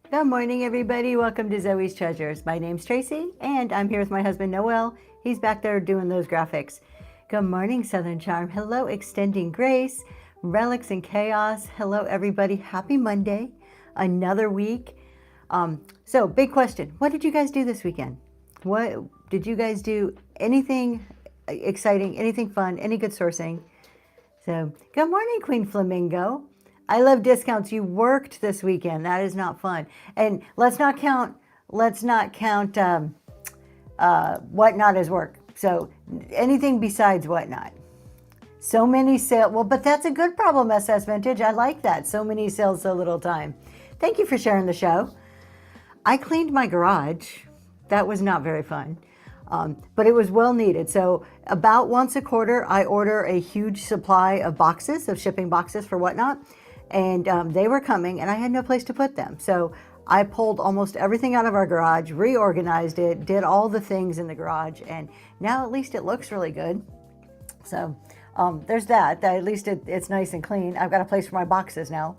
Good morning, everybody. Welcome to Zoe's Treasures. My name's Tracy, and I'm here with my husband, Noel. He's back there doing those graphics. Good morning, Southern Charm. Hello, Extending Grace, Relics and Chaos. Hello, everybody. Happy Monday. Another week. So, big question. What did you guys do this weekend? What did you guys do? Anything exciting? Anything fun? Any good sourcing? So, good morning, Queen Flamingo. I love discounts. You worked this weekend. That is not fun. And let's not count. Whatnot as work. So anything besides whatnot. So many sales. Well, but that's a good problem, SS Vintage. I like that. So many sales, so little time. Thank you for sharing the show. I cleaned my garage. That was not very fun. But it was well needed. So about once a quarter, I order a huge supply of boxes, of shipping boxes for Whatnot. And they were coming and I had no place to put them. So I pulled almost everything out of our garage, reorganized it, did all the things in the garage. And now at least it looks really good. So there's that. At least it's nice and clean. I've got a place for my boxes now.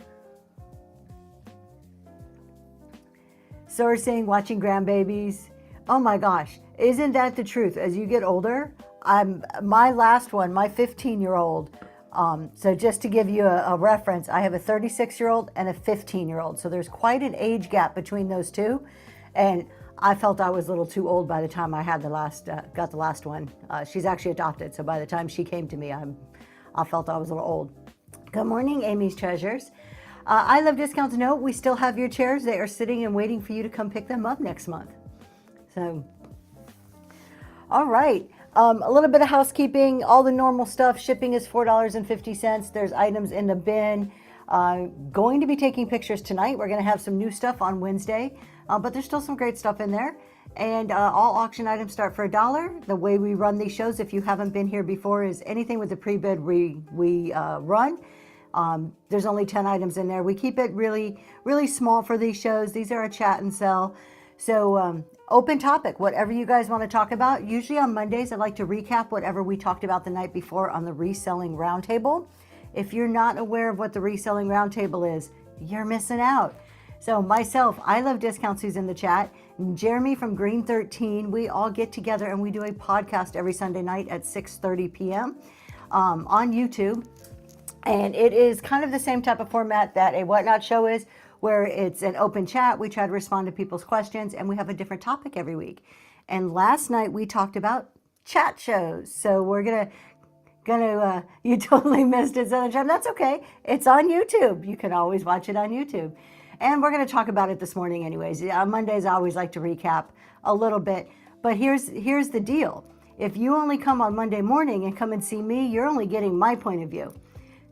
Sourcing, watching grandbabies. Oh my gosh, isn't that the truth? As you get older, my last one, my 15-year-old. So just to give you a reference, I have a 36-year-old and a 15-year-old. So there's quite an age gap between those two. And I felt I was a little too old by the time I had got the last one. She's actually adopted. So by the time she came to me, I felt I was a little old. Good morning, Amy's Treasures. I Love Discounts. No, we still have your chairs. They are sitting and waiting for you to come pick them up next month. So, all right. A little bit of housekeeping, all the normal stuff. Shipping is $4.50. There's items in the bin. Going to be taking pictures tonight. We're going to have some new stuff on Wednesday, but there's still some great stuff in there. And all auction items start for $1. The way we run these shows, if you haven't been here before, is anything with the pre-bid we run. There's only 10 items in there. We keep it really, really small for these shows. These are a chat and sell. So open topic, whatever you guys want to talk about. Usually on Mondays, I like to recap whatever we talked about the night before on the Reselling Roundtable. If you're not aware of what the Reselling Roundtable is, you're missing out. So myself, I Love Discounts, who's in the chat, and Jeremy from Green 13, we all get together and we do a podcast every Sunday night at 6:30 p.m. On YouTube. And it is kind of the same type of format that a Whatnot show is, where it's an open chat. We try to respond to people's questions and we have a different topic every week. And last night we talked about chat shows. So we're gonna you totally missed it, Southern Charm. That's okay. It's on YouTube. You can always watch it on YouTube. And we're gonna talk about it this morning anyways. On Mondays I always like to recap a little bit. But here's the deal. If you only come on Monday morning and come and see me, you're only getting my point of view.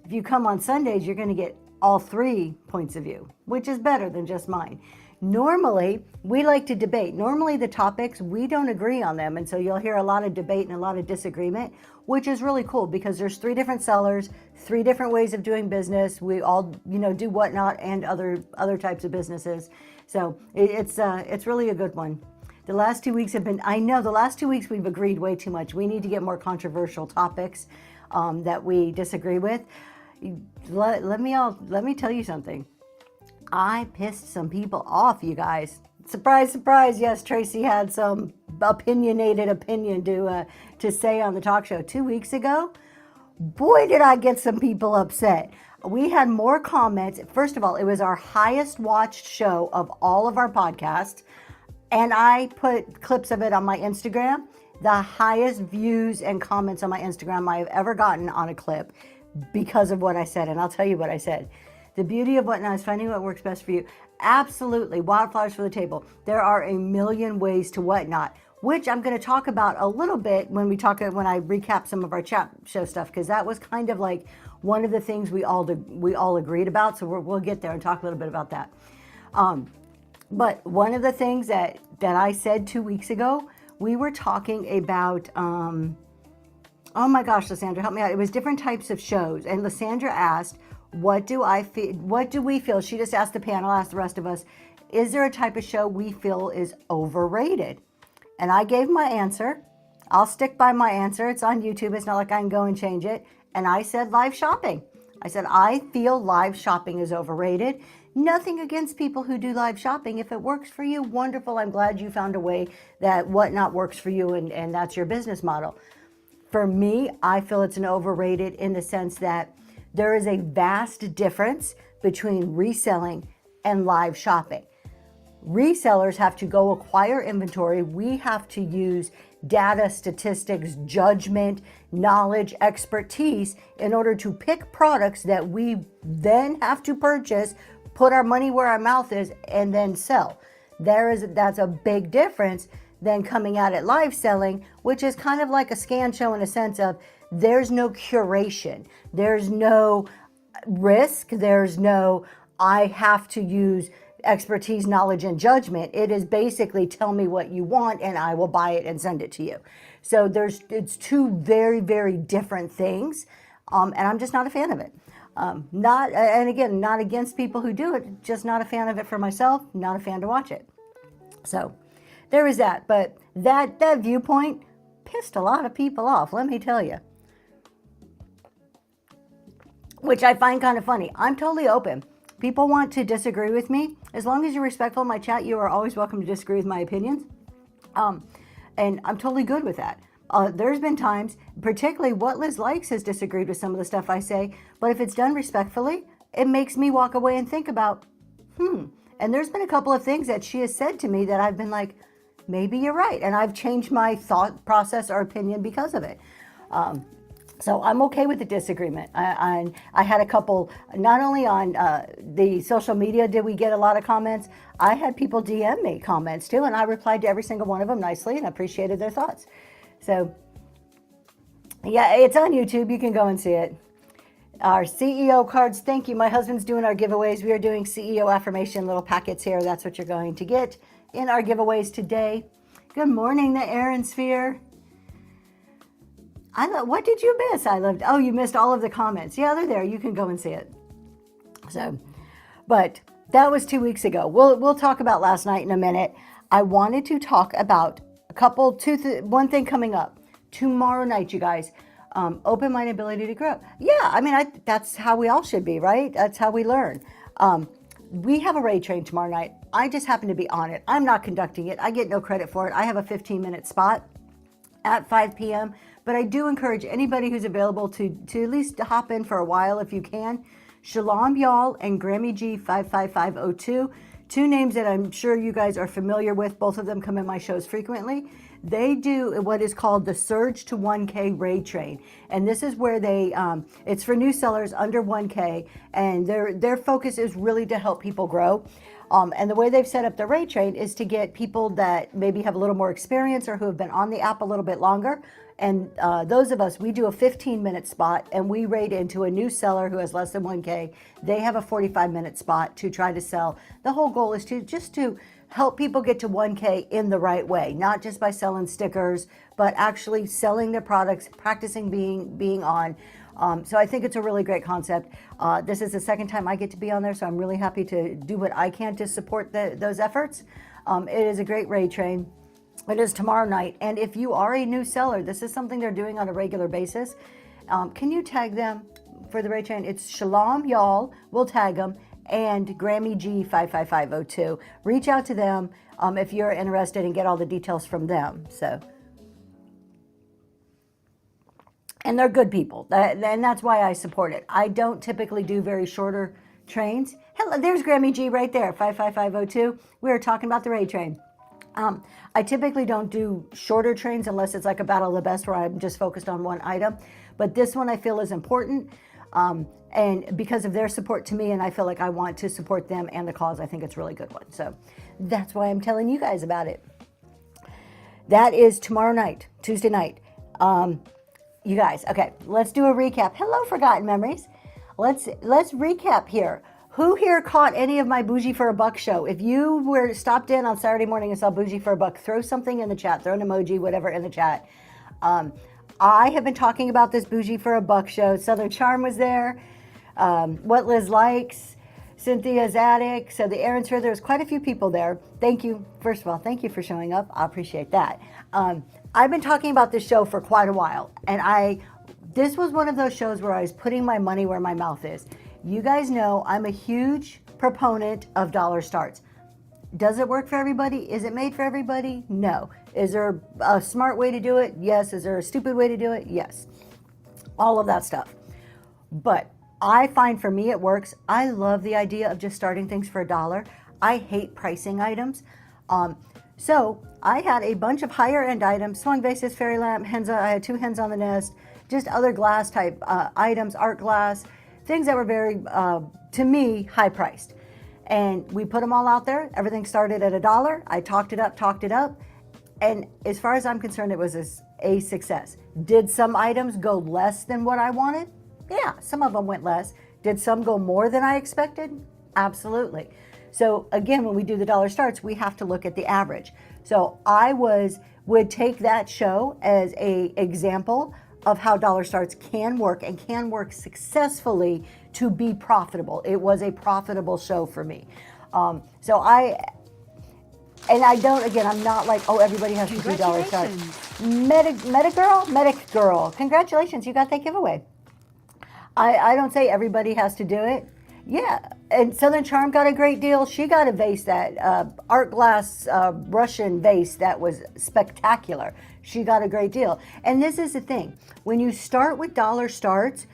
If you come on Sundays, you're gonna get all 3 points of view, which is better than just mine. Normally, we like to debate. Normally the topics, we don't agree on them. And so you'll hear a lot of debate and a lot of disagreement, which is really cool because there's 3 different sellers, 3 different ways of doing business. We all, do Whatnot and other types of businesses. So it's really a good one. The last 2 weeks the last 2 weeks we've agreed way too much. We need to get more controversial topics that we disagree with. Let me tell you something. I pissed some people off, you guys. Surprise, surprise. Yes, Tracy had some opinionated opinion to say on the talk show 2 weeks ago. Boy, did I get some people upset. We had more comments. First of all, it was our highest watched show of all of our podcasts. And I put clips of it on my Instagram. The highest views and comments on my Instagram I have ever gotten on a clip, because of what I said. And I'll tell you what I said. The beauty of Whatnot is finding what works best for you. Absolutely. Wildflowers for the table. There are a million ways to Whatnot, which I'm going to talk about a little bit when I recap some of our chat show stuff, because that was kind of like one of the things we all agreed about. So we'll get there and talk a little bit about that. But one of the things that I said 2 weeks ago, we were talking about, oh my gosh, Lysandra, help me out. It was different types of shows. And Lysandra asked, what do we feel? She just asked the panel, asked the rest of us, is there a type of show we feel is overrated? And I gave my answer. I'll stick by my answer. It's on YouTube. It's not like I can go and change it. And I said live shopping. I said, I feel live shopping is overrated. Nothing against people who do live shopping. If it works for you, wonderful. I'm glad you found a way that whatnot works for you, and that's your business model. For me, I feel it's an overrated in the sense that there is a vast difference between reselling and live shopping. Resellers have to go acquire inventory. We have to use data, statistics, judgment, knowledge, expertise in order to pick products that we then have to purchase, put our money where our mouth is, and then sell. That's a big difference than coming at it live selling, which is kind of like a scan show in a sense of there's no curation, there's no risk, there's no I have to use expertise, knowledge, and judgment. It is basically tell me what you want and I will buy it and send it to you. So it's two very, very different things, and I'm just not a fan of it. And again, not against people who do it, just not a fan of it for myself, not a fan to watch it. So there is that, but that viewpoint pissed a lot of people off, let me tell you. Which I find kind of funny. I'm totally open. People want to disagree with me. As long as you're respectful in my chat, you are always welcome to disagree with my opinions. And I'm totally good with that. There's been times, particularly What Liz Likes has disagreed with some of the stuff I say, but if it's done respectfully, it makes me walk away and think about, And there's been a couple of things that she has said to me that I've been like, maybe you're right. And I've changed my thought process or opinion because of it. So I'm okay with the disagreement. I had a couple, not only on the social media did we get a lot of comments, I had people DM me comments too, and I replied to every single one of them nicely and appreciated their thoughts. So yeah, it's on YouTube. You can go and see it. Our CEO cards, thank you. My husband's doing our giveaways. We are doing CEO affirmation little packets here. That's what you're going to get in our giveaways today. Good morning, the Aaron Sphere. What did you miss? Oh, you missed all of the comments. Yeah, they're there. You can go and see it. So, but that was 2 weeks ago. We'll talk about last night in a minute. I wanted to talk about one thing coming up tomorrow night, you guys. Open my ability to grow. Yeah, I mean, that's how we all should be, right? That's how we learn. We have a raid train tomorrow night. I just happen to be on it. I'm not conducting it. I get no credit for it. I have a 15-minute spot at 5 p.m., but I do encourage anybody who's available to at least hop in for a while if you can. Shalom Y'all and Grammy G 55502, two names that I'm sure you guys are familiar with. Both of them come in my shows frequently. They do what is called the Surge to 1K Raid Train. And this is where it's for new sellers under 1K, and their focus is really to help people grow. And the way they've set up the raid train is to get people that maybe have a little more experience or who have been on the app a little bit longer. And those of us, we do a 15-minute spot and we raid into a new seller who has less than 1K. They have a 45-minute spot to try to sell. The whole goal is to help people get to 1K in the right way, not just by selling stickers, but actually selling their products, practicing being on. So I think it's a really great concept. This is the second time I get to be on there, so I'm really happy to do what I can to support those efforts. It is a great raid train. It is tomorrow night. And if you are a new seller, this is something they're doing on a regular basis. Can you tag them for the raid train? It's Shalom Y'all. We'll tag them. And Grammy G 55502. Reach out to them if you're interested and get all the details from them. And they're good people, and that's why I support it. I don't typically do very shorter trains. Hello, there's Grammy G right there, 55502. We are talking about the raid train. I typically don't do shorter trains unless it's like a Battle of the Best where I'm just focused on one item. But this one I feel is important. And because of their support to me, and I feel like I want to support them and the cause, I think it's a really good one. So that's why I'm telling you guys about it. That is tomorrow night, Tuesday night. You guys, okay, let's do a recap. Hello, Forgotten Memories. Let's recap here. Who here caught any of my Bougie for a Buck show? If you were stopped in on Saturday morning and saw Bougie for a Buck, throw something in the chat, throw an emoji, whatever in the chat. I have been talking about this Bougie for a Buck show. Southern Charm was there. What Liz Likes, Cynthia's Attic. So the Aaron's here. There's quite a few people there. Thank you. First of all, thank you for showing up. I appreciate that. I've been talking about this show for quite a while, and this was one of those shows where I was putting my money where my mouth is. You guys know I'm a huge proponent of dollar starts. Does it work for everybody? Is it made for everybody? No. Is there a smart way to do it? Yes. Is there a stupid way to do it? Yes. All of that stuff. But I find for me it works. I love the idea of just starting things for $1. I hate pricing items. So I had a bunch of higher end items, swung vases, fairy lamp, hens. I had 2 hens on the nest, just other glass type items, art glass, things that were very, to me, high priced. And we put them all out there. Everything started at $1. I talked it up. And as far as I'm concerned, it was a success. Did some items go less than what I wanted? Yeah, some of them went less. Did some go more than I expected? Absolutely. So again, when we do the dollar starts, we have to look at the average. So I would take that show as a example of how dollar starts can work and can work successfully to be profitable. It was a profitable show for me. I'm not like, oh, everybody has to do dollar starts. Medic girl, congratulations, you got that giveaway. I don't say everybody has to do it. Yeah, and Southern Charm got a great deal. She got a vase, that art glass Russian vase that was spectacular. She got a great deal. And this is the thing. When you start with dollar starts,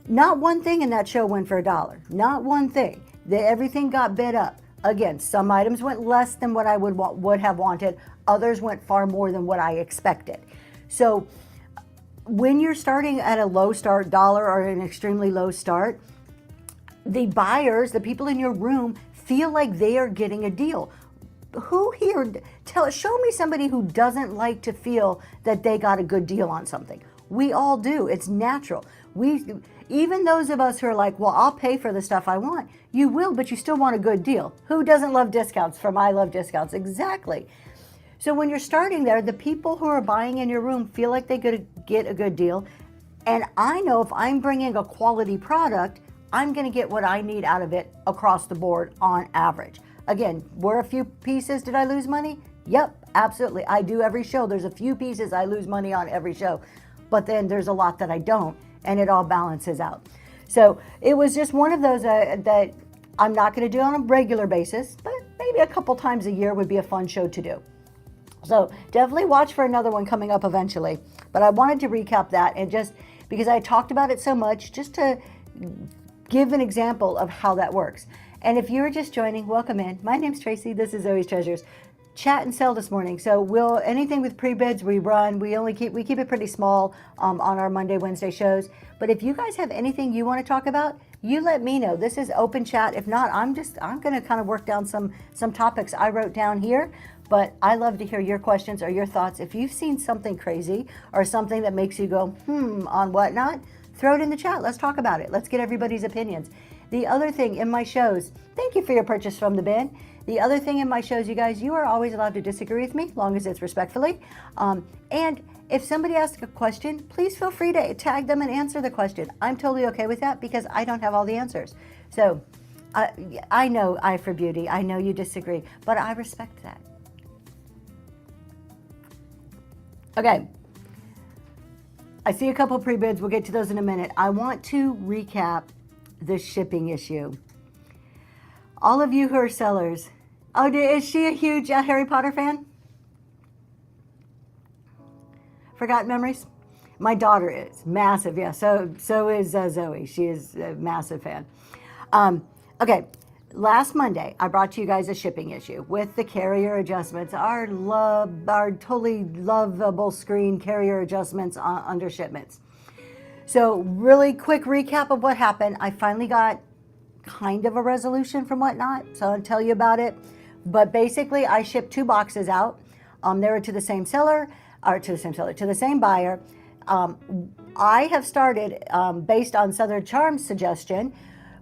not one thing in that show went for $1. Not one thing. Everything got bid up. Again, some items went less than what I would have wanted. Others went far more than what I expected. So when you're starting at a low start, $1 or an extremely low start, the buyers, the people in your room, feel like they are getting a deal. Who here, show me somebody who doesn't like to feel that they got a good deal on something. We all do. It's natural. Even those of us who are like, well, I'll pay for the stuff I want. You will, but you still want a good deal. Who doesn't love discounts? From I love discounts. Exactly. So when you're starting there, the people who are buying in your room feel like they get a good deal. And I know if I'm bringing a quality product, I'm going to get what I need out of it across the board on average. Again, were a few pieces, did I lose money? Yep, absolutely. I do every show. There's a few pieces I lose money on every show, but then there's a lot that I don't, and it all balances out. So it was just one of those that I'm not going to do on a regular basis, but maybe a couple times a year would be a fun show to do. So definitely watch for another one coming up eventually. But I wanted to recap that, and just because I talked about it so much, just to give an example of how that works. And if you're just joining, welcome in. My name's Tracy. This is Zoe's Treasures. Chat and sell this morning. So anything with pre-bids we run. We keep it pretty small on our Monday, Wednesday shows. But if you guys have anything you want to talk about, you let me know. This is open chat. If not, I'm going to kind of work down some topics I wrote down here. But I love to hear your questions or your thoughts. If you've seen something crazy or something that makes you go, on whatnot, throw it in the chat. Let's talk about it. Let's get everybody's opinions. The other thing in my shows, thank you for your purchase from the bin. The other thing in my shows, you guys, you are always allowed to disagree with me, as long as it's respectfully. And if somebody asks a question, please feel free to tag them and answer the question. I'm totally okay with that because I don't have all the answers. So I know Eye for Beauty. I know you disagree, but I respect that. Okay. I see a couple pre-bids. We'll get to those in a minute. I want to recap the shipping issue. All of you who are sellers. Oh, is she a huge Harry Potter fan? Forgotten Memories? My daughter is massive. Yeah, so is Zoe. She is a massive fan. Okay, last Monday I brought to you guys a shipping issue with the carrier adjustments. Our totally lovable screen carrier adjustments under shipments. So really quick recap of what happened. I finally got kind of a resolution from Whatnot, so I'll tell you about it. But basically, I shipped 2 boxes out. They were to the same seller, or to the same buyer. I have started, based on Southern Charm's suggestion,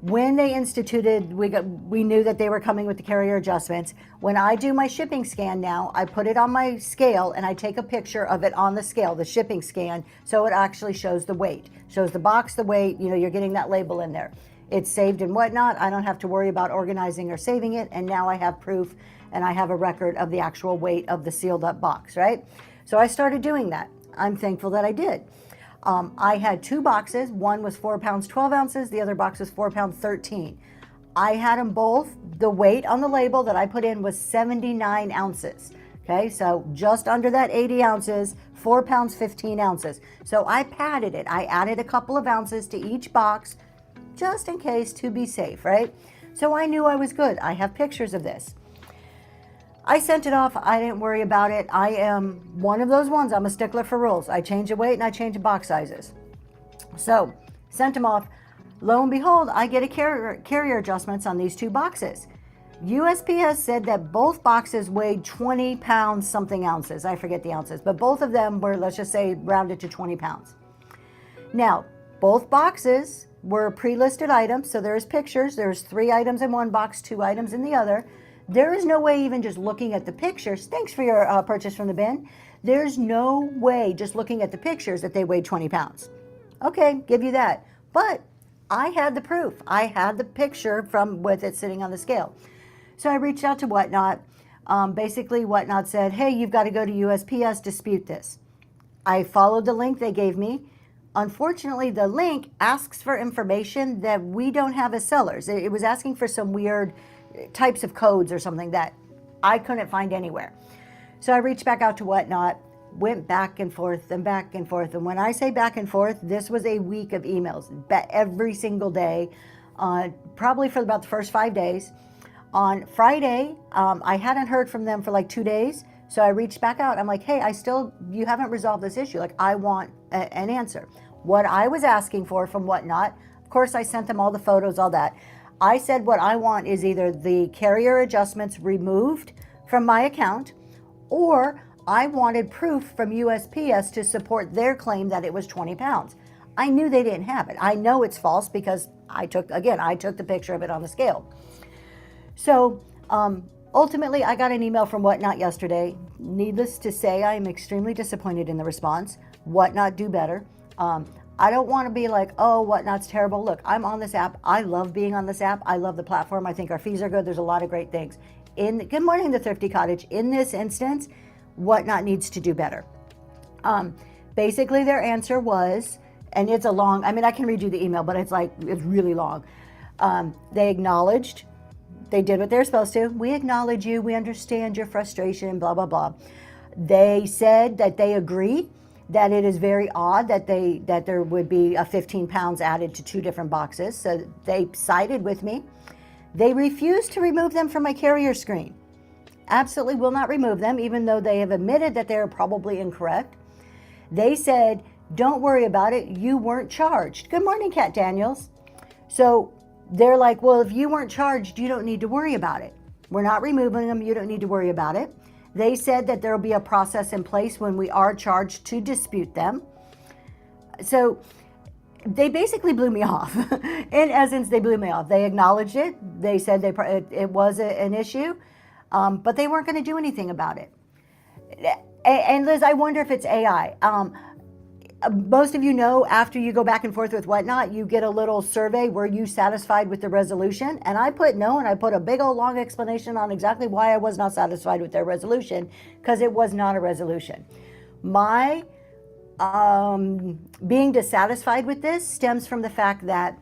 when they instituted, we knew that they were coming with the carrier adjustments. When I do my shipping scan now, I put it on my scale and I take a picture of it on the scale, the shipping scan, so it actually shows the weight, shows the box, the weight, you're getting that label in there. It's saved and Whatnot. I don't have to worry about organizing or saving it. And now I have proof and I have a record of the actual weight of the sealed up box, right? So I started doing that. I'm thankful that I did. I had 2 boxes. One was 4 pounds, 12 ounces. The other box was 4 pounds, 13. I had them both. The weight on the label that I put in was 79 ounces. Okay, so just under that 80 ounces, 4 pounds, 15 ounces. So I padded it. I added a couple of ounces to each box just in case, to be safe, right? So I knew I was good. I have pictures of this. I sent it off. I didn't worry about it. I am one of those ones. I'm a stickler for rules. I change the weight and I change the box sizes. So sent them off. Lo and behold, I get a carrier adjustments on these two boxes. USPS said that both boxes weighed 20 pounds something ounces. I forget the ounces, but both of them were, let's just say, rounded to 20 pounds. Now, both boxes were pre-listed items, so there's pictures. There's 3 items in one box, 2 items in the other. There is no way, even just looking at the pictures, thanks for your purchase from the bin, there's no way just looking at the pictures that they weighed 20 pounds. Okay, give you that. But I had the proof. I had the picture from with it sitting on the scale. So I reached out to Whatnot. Basically, Whatnot said, hey, you've got to go to USPS, dispute this. I followed the link they gave me. Unfortunately, the link asks for information that we don't have as sellers. It was asking for some weird types of codes or something that I couldn't find anywhere. So I reached back out to Whatnot, went back and forth and back and forth. And when I say back and forth, this was a week of emails every single day, probably for about the first 5 days. On Friday, I hadn't heard from them for like 2 days. So I reached back out. I'm like, hey, you haven't resolved this issue. Like, I want an answer. What I was asking for from Whatnot, of course, I sent them all the photos, all that. I said what I want is either the carrier adjustments removed from my account, or I wanted proof from USPS to support their claim that it was 20 pounds. I knew they didn't have it. I know it's false because I took the picture of it on the scale. So ultimately, I got an email from Whatnot yesterday. Needless to say, I am extremely disappointed in the response. Whatnot, do better. I don't want to be like, oh, Whatnot's terrible. Look, I'm on this app. I love being on this app. I love the platform. I think our fees are good. There's a lot of great things. Good morning, the Thrifty Cottage. In this instance, Whatnot needs to do better. Basically, their answer was, and it's a long, I mean, I can read you the email, but it's really long. They acknowledged, they did what they're supposed to. We acknowledge you. We understand your frustration, blah, blah, blah. They said that they agree that it is very odd that there would be 15 pounds added to 2 different boxes. So they sided with me. They refused to remove them from my carrier screen. Absolutely will not remove them, even though they have admitted that they are probably incorrect. They said, don't worry about it. You weren't charged. Good morning, Kat Daniels. So they're like, well, if you weren't charged, you don't need to worry about it. We're not removing them. You don't need to worry about it. They said that there will be a process in place when we are charged to dispute them. So they basically blew me off. In essence, they blew me off. They acknowledged it. They said it was an issue, but they weren't going to do anything about it. And Liz, I wonder if it's AI. Most of you know, after you go back and forth with Whatnot, you get a little survey. Were you satisfied with the resolution? And I put no, and I put a big old long explanation on exactly why I was not satisfied with their resolution, because it was not a resolution. My being dissatisfied with this stems from the fact that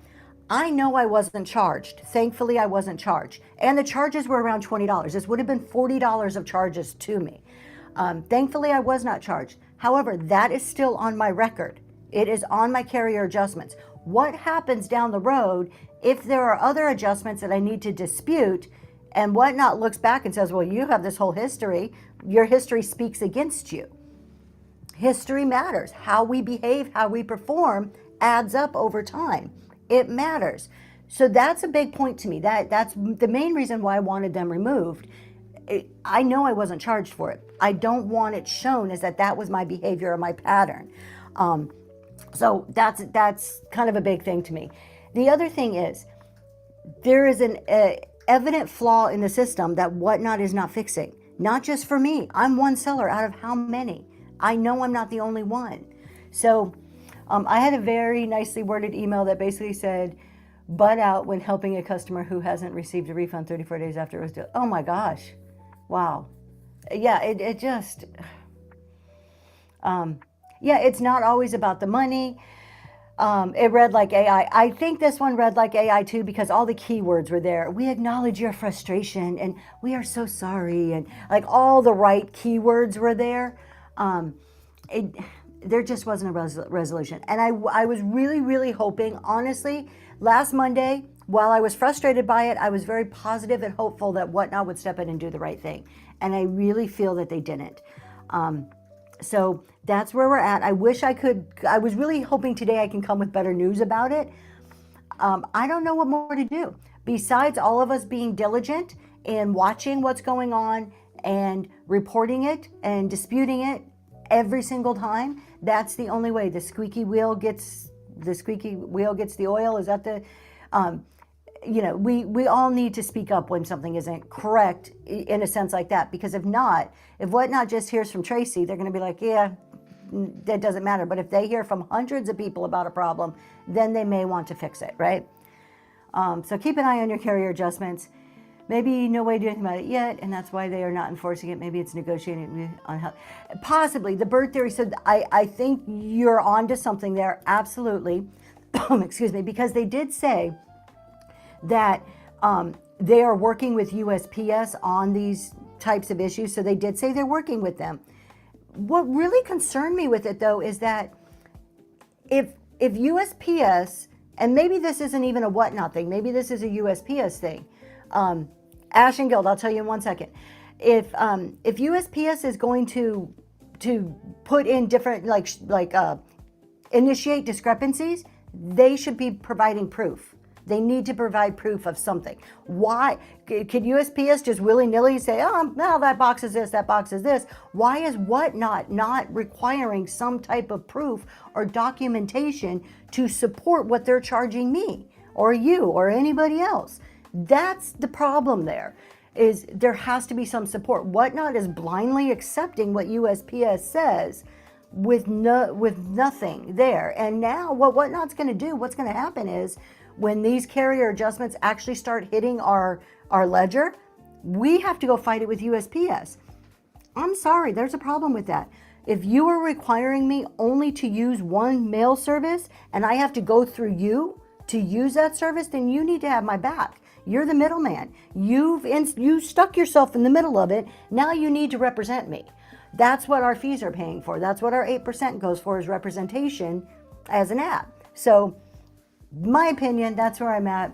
I know I wasn't charged. Thankfully, I wasn't charged. And the charges were around $20. This would have been $40 of charges to me. Thankfully, I was not charged. However, that is still on my record. It is on my carrier adjustments. What happens down the road if there are other adjustments that I need to dispute, and Whatnot looks back and says, well, you have this whole history. Your history speaks against you. History matters. How we behave, how we perform adds up over time. It matters. So that's a big point to me. That's the main reason why I wanted them removed. I know I wasn't charged for it. I don't want it shown as that was my behavior or my pattern. So that's kind of a big thing to me. The other thing is, there is an evident flaw in the system that Whatnot is not fixing. Not just for me. I'm one seller out of how many? I know I'm not the only one. So I had a very nicely worded email that basically said, butt out when helping a customer who hasn't received a refund 34 days after it was due. Oh my gosh. Wow. Yeah, it just, yeah, it's not always about the money. It read like AI. I think this one read like AI too because all the keywords were there. We acknowledge your frustration and we are so sorry. And like all the right keywords were there. Um, it, there just wasn't a resolution. And I was really, really hoping, honestly, last Monday, while I was frustrated by it, I was very positive and hopeful that Whatnot would step in and do the right thing. And I really feel that they didn't. So that's where we're at. I wish I could. I was really hoping today I can come with better news about it. I don't know what more to do besides all of us being diligent and watching what's going on and reporting it and disputing it every single time. That's the only way. The squeaky wheel gets the oil. Is that the we all need to speak up when something isn't correct in a sense like that, because if Whatnot just hears from Tracy, they're going to be like, yeah, that doesn't matter. But if they hear from hundreds of people about a problem, then they may want to fix it, right? So keep an eye on your carrier adjustments. Maybe no way to do anything about it yet, and that's why they are not enforcing it. Maybe it's negotiating on how, possibly the bird theory. So I think you're onto something there, absolutely. Excuse me, because they did say that they are working with USPS on these types of issues. So they did say they're working with them. What really concerned me with it, though, is that if USPS, and maybe this isn't even a Whatnot thing, maybe this is a USPS thing. Ash and Guild, I'll tell you in 1 second. If USPS is going to put in different initiate discrepancies, they should be providing proof. They need to provide proof of something. Why? Could USPS just willy-nilly say, oh, no, that box is this, that box is this? Why is Whatnot not requiring some type of proof or documentation to support what they're charging me or you or anybody else? That's the problem there, is there has to be some support. Whatnot is blindly accepting what USPS says with nothing there. And now what Whatnot's going to do, what's going to happen is, when these carrier adjustments actually start hitting our ledger, we have to go fight it with USPS. I'm sorry, there's a problem with that. If you are requiring me only to use one mail service and I have to go through you to use that service, then you need to have my back. You're the middleman. You stuck yourself in the middle of it. Now you need to represent me. That's what our fees are paying for. That's what our 8% goes for, is representation as an app. So my opinion, that's where I'm at.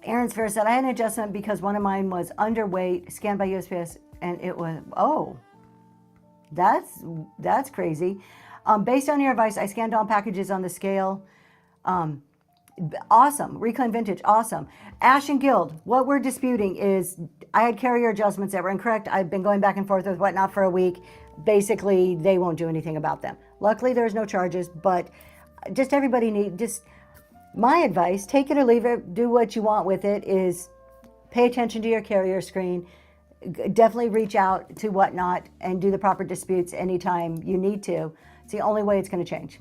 Aaron's Fair said, I had an adjustment because one of mine was underweight, scanned by USPS, and it was, oh, that's crazy. Based on your advice, I scanned all packages on the scale. Awesome. Reclaim Vintage, awesome. Ash and Guild, what we're disputing is I had carrier adjustments that were incorrect. I've been going back and forth with Whatnot for a week. Basically, they won't do anything about them. Luckily, there's no charges, but just everybody my advice, take it or leave it, do what you want with it, is pay attention to your carrier screen. Definitely reach out to Whatnot and do the proper disputes anytime you need to. It's the only way it's going to change.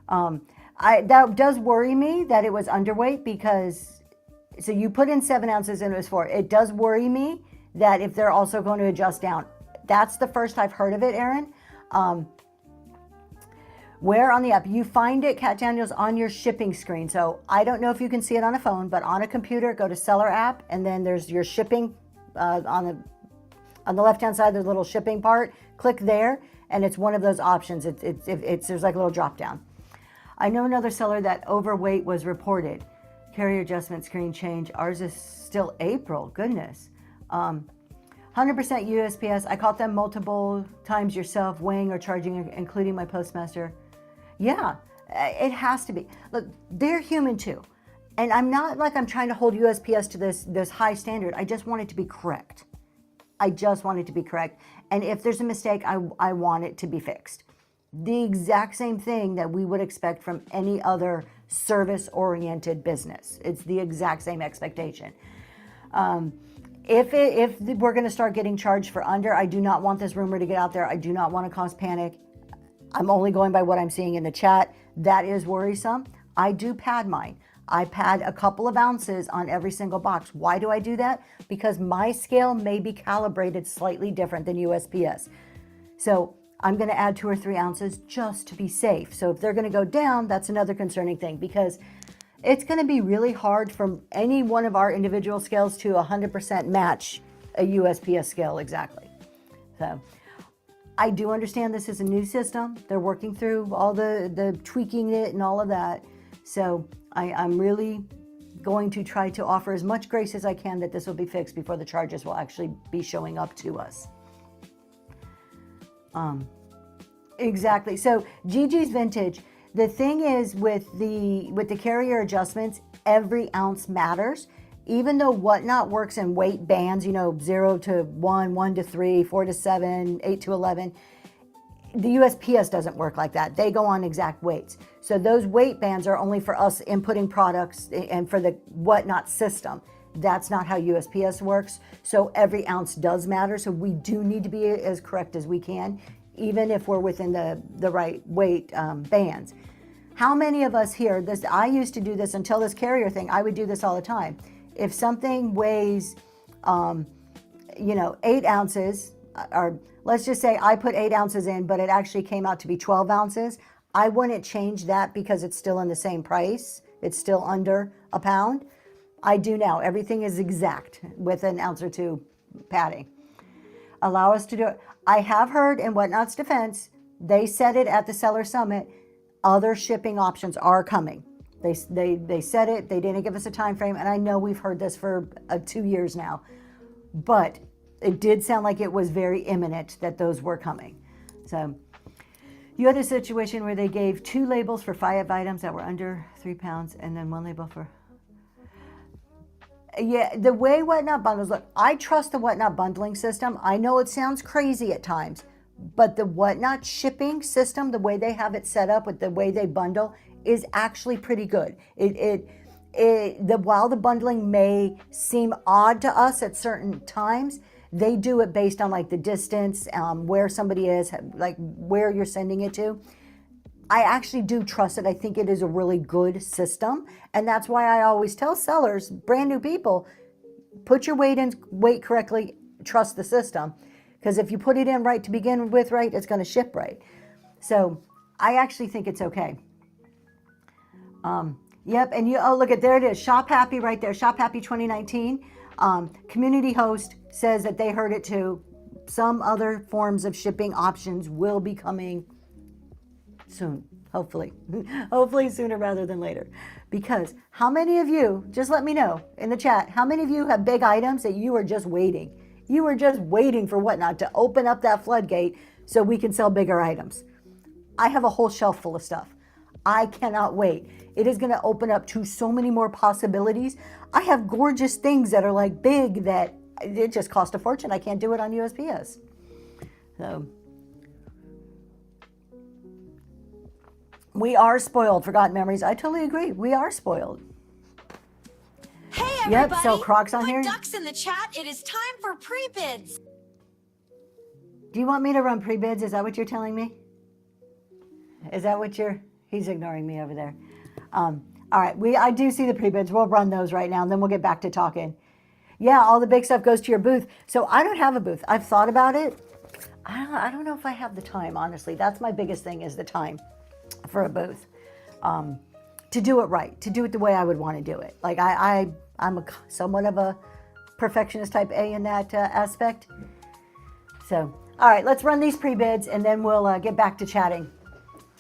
That does worry me that it was underweight, because, so you put in 7 ounces and it was 4. It does worry me that if they're also going to adjust down. That's the first I've heard of it, Aaron. Where on the app? You find it, Cat Daniels, on your shipping screen. So I don't know if you can see it on a phone, but on a computer, go to Seller app, and then there's your shipping on the left-hand side. There's a little shipping part. Click there, and it's one of those options. There's like a little drop down. I know another seller that overweight was reported. Carrier adjustment screen change. Ours is still April. Goodness. 100% USPS. I caught them multiple times yourself, weighing or charging, including my postmaster. Yeah, it has to be. Look, they're human too. And I'm not like I'm trying to hold USPS to this high standard. I just want it to be correct. And if there's a mistake, I want it to be fixed. The exact same thing that we would expect from any other service-oriented business. It's the exact same expectation. If we're going to start getting charged for under, I do not want this rumor to get out there. I do not want to cause panic. I'm only going by what I'm seeing in the chat. That is worrisome. I do pad mine. I pad a couple of ounces on every single box. Why do I do that? Because my scale may be calibrated slightly different than USPS. So I'm going to add 2 or 3 ounces just to be safe. So if they're going to go down, that's another concerning thing, because it's going to be really hard for any one of our individual scales to 100% match a USPS scale exactly. So I do understand this is a new system. They're working through all the tweaking it and all of that. So I'm really going to try to offer as much grace as I can that this will be fixed before the charges will actually be showing up to us. Exactly. So Gigi's Vintage, the thing is with the carrier adjustments, every ounce matters. Even though Whatnot works in weight bands, 0 to 1, 1 to 3, 4 to 7, 8 to 11, the USPS doesn't work like that. They go on exact weights. So those weight bands are only for us inputting products and for the Whatnot system. That's not how USPS works. So every ounce does matter. So we do need to be as correct as we can, even if we're within the right weight bands. How many of us here, I used to do this until this carrier thing, I would do this all the time. If something weighs, 8 ounces, or let's just say I put 8 ounces in, but it actually came out to be 12 ounces, I wouldn't change that because it's still in the same price. It's still under a pound. I do now. Everything is exact with an ounce or 2 padding. Allow us to do it. I have heard in Whatnot's defense, they said it at the Seller Summit, other shipping options are coming. They said it, they didn't give us a time frame, and I know we've heard this for 2 years now, but it did sound like it was very imminent that those were coming. So you had a situation where they gave 2 labels for 5 items that were under 3 pounds and then 1 label for... Yeah, the way Whatnot bundles, look, I trust the Whatnot bundling system. I know it sounds crazy at times, but the Whatnot shipping system, the way they have it set up with the way they bundle, is actually pretty good. While the bundling may seem odd to us at certain times, they do it based on like the distance, where somebody is, like where you're sending it to. I actually do trust it. I think it is a really good system. And that's why I always tell sellers, brand new people, put your weight correctly, trust the system. Because if you put it in right to begin with, right, it's going to ship right. So I actually think it's okay. Yep, and look at, there it is, Shop Happy right there, Shop Happy 2019. Community Host says that they heard it too. Some other forms of shipping options will be coming soon, hopefully. Hopefully sooner rather than later. Because how many of you, just let me know in the chat, how many of you have big items that you are just waiting? You are just waiting for Whatnot to open up that floodgate so we can sell bigger items. I have a whole shelf full of stuff. I cannot wait. It is going to open up to so many more possibilities. I have gorgeous things that are like big that it just cost a fortune. I can't do it on USPS. So we are spoiled. Forgotten memories. I totally agree. We are spoiled. Hey everybody! Yep, so Croc's on here. Ducks in the chat. It is time for pre-bids. Do you want me to run pre-bids? Is that what you're telling me? Is that what he's ignoring me over there. All right, I do see the pre-bids. We'll run those right now, and then we'll get back to talking. Yeah, all the big stuff goes to your booth. So I don't have a booth. I've thought about it. I don't know if I have the time, honestly. That's my biggest thing, is the time for a booth. To do it right, to do it the way I would want to do it. Like I'm somewhat of a perfectionist type A in that aspect. So, all right, let's run these pre-bids, and then we'll get back to chatting.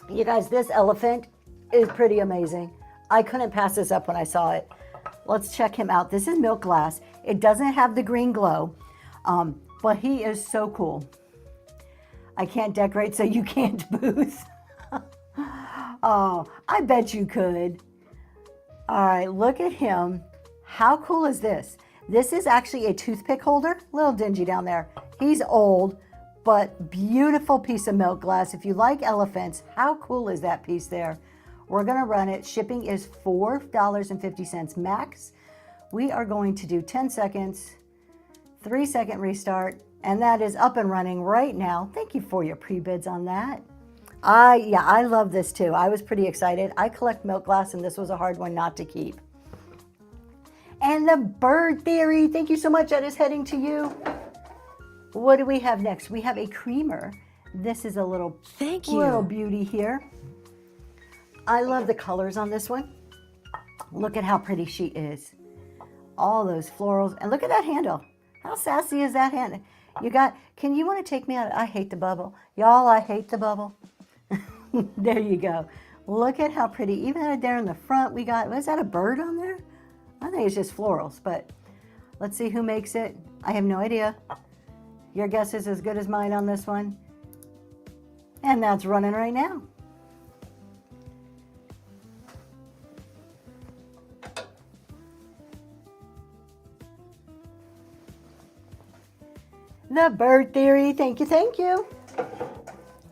You guys, this elephant is pretty amazing. I couldn't pass this up when I saw it. Let's check him out. This is Milk Glass. It doesn't have the green glow, but he is so cool. I can't decorate, so you can't booth. Oh, I bet you could. All right, look at him. How cool is this? This is actually a toothpick holder. A little dingy down there. He's old, but beautiful piece of Milk Glass. If you like elephants, how cool is that piece there? We're going to run it. Shipping is $4.50 max. We are going to do 10 seconds, 3-second restart, and that is up and running right now. Thank you for your pre-bids on that. Yeah, I love this too. I was pretty excited. I collect Milk Glass, and this was a hard one not to keep. And the Bird Theory, thank you so much. That is heading to you. What do we have next? We have a creamer. This is a little Thank you. little beauty here. I love the colors on this one. Look at how pretty she is. All those florals, and look at that handle. How sassy is that handle? Can you want to take me out? I hate the bubble. Y'all, I hate the bubble. There you go. Look at how pretty. Even right there in the front, we got, was that a bird on there? I think it's just florals, but let's see who makes it. I have no idea. Your guess is as good as mine on this one. And that's running right now. The Bird Theory, thank you, thank you.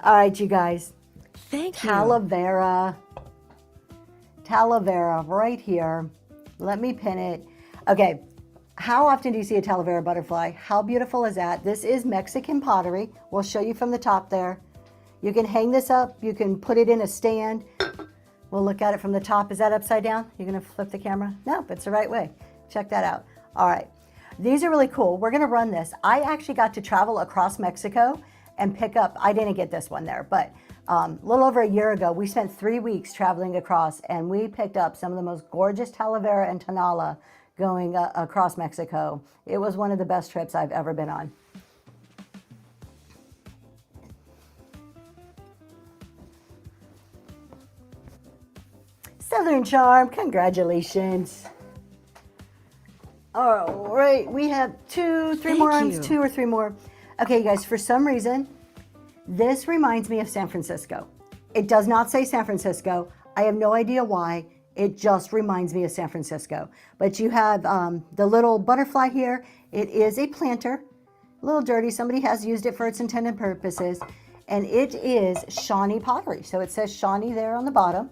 All right, you guys. Thank you. Talavera right here. Let me pin it. Okay, how often do you see a Talavera butterfly? How beautiful is that? This is Mexican pottery. We'll show you from the top there. You can hang this up. You can put it in a stand. We'll look at it from the top. Is that upside down? You're going to flip the camera? Nope, it's the right way. Check that out. All right. These are really cool. We're going to run this. I actually got to travel across Mexico and pick up, I didn't get this one there, but a little over a year ago, we spent 3 weeks traveling across, and we picked up some of the most gorgeous Talavera and Tonala going across Mexico. It was one of the best trips I've ever been on. Southern Charm, congratulations. All right, we have three more arms, 2 or 3 more. Okay, you guys, for some reason, this reminds me of San Francisco. It does not say San Francisco. I have no idea why. It just reminds me of San Francisco. But you have the little butterfly here. It is a planter, a little dirty. Somebody has used it for its intended purposes. And it is Shawnee pottery. So it says Shawnee there on the bottom.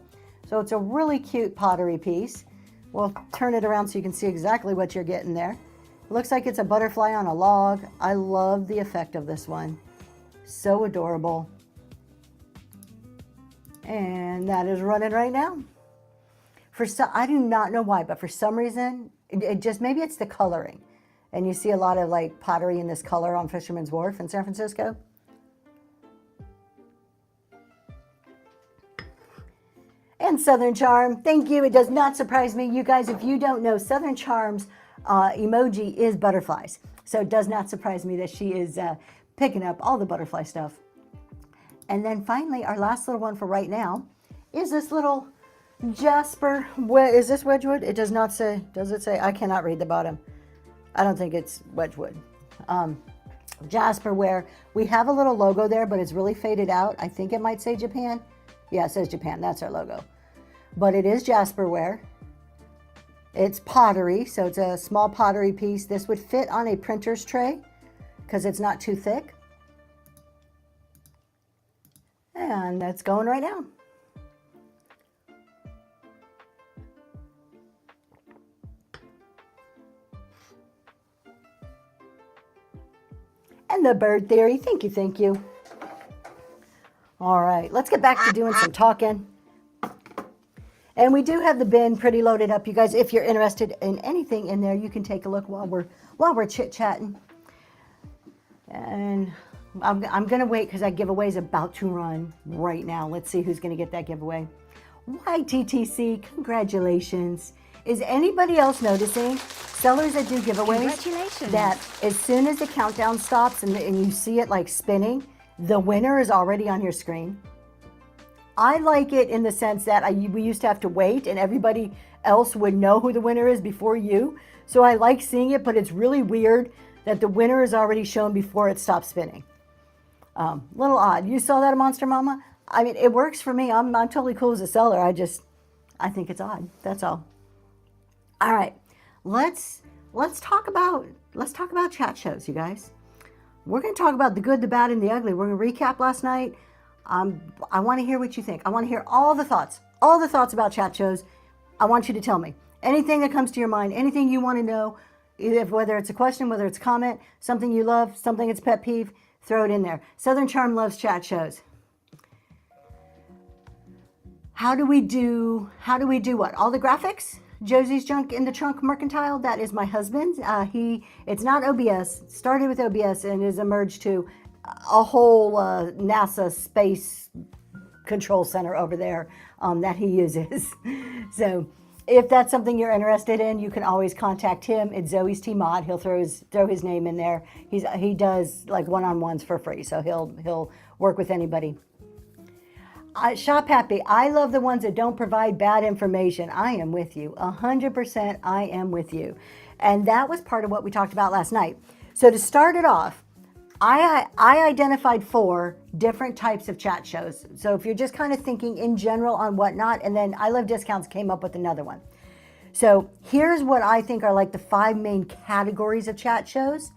So it's a really cute pottery piece. We'll turn it around so you can see exactly what you're getting there. It looks like it's a butterfly on a log. I love the effect of this one. So adorable. And that is running right now. I do not know why, but for some reason, it just, maybe it's the coloring. And you see a lot of like pottery in this color on Fisherman's Wharf in San Francisco. And Southern Charm, thank you. It does not surprise me. You guys, if you don't know, Southern Charm's emoji is butterflies. So it does not surprise me that she is picking up all the butterfly stuff. And then finally, our last little one for right now is this little Jasper. Is this Wedgwood? It does not say. Does it say? I cannot read the bottom. I don't think it's Wedgwood. Jasper ware. We have a little logo there, but it's really faded out. I think it might say Japan. Yeah, it says Japan. That's our logo. But it is Jasper ware. It's pottery, so it's a small pottery piece. This would fit on a printer's tray because it's not too thick. And that's going right now. And the Bird Theory, thank you, thank you. All right, let's get back to doing some talking. And we do have the bin pretty loaded up, you guys. If you're interested in anything in there, you can take a look while we're chit-chatting. And I'm gonna wait because that giveaway is about to run right now. Let's see who's gonna get that giveaway. YTTC, congratulations. Is anybody else noticing, sellers that do giveaways, Congratulations. that as soon as the countdown stops and you see it like spinning, the winner is already on your screen? I like it in the sense that we used to have to wait and everybody else would know who the winner is before you. So I like seeing it, but it's really weird that the winner is already shown before it stops spinning. Little odd. You saw that at Monster Mama? I mean, it works for me. I'm totally cool as a seller. I think it's odd. That's all. All right, let's talk about chat shows, you guys. We're going to talk about the good, the bad, and the ugly. We're going to recap last night. I want to hear what you think. I want to hear all the thoughts about chat shows. I want you to tell me anything that comes to your mind, anything you want to know, whether it's a question, whether it's a comment, something you love, something that's pet peeve, throw it in there. Southern Charm loves chat shows. How do we do what? All the graphics? Josie's Junk in the Trunk Mercantile, that is my husband. It's not OBS, started with OBS and is emerged to a whole NASA space control center over there that he uses. So if that's something you're interested in, you can always contact him. It's Zoe's T Mod. He'll throw his name in there. He does like one-on-ones for free, so he'll work with anybody. Shop Happy. I love the ones that don't provide bad information. I am with you. 100% I am with you. And that was part of what we talked about last night. So to start it off, I identified 4 different types of chat shows. So if you're just kind of thinking in general on whatnot, and then I Love Discounts came up with another one. So here's what I think are like the 5 main categories of chat shows.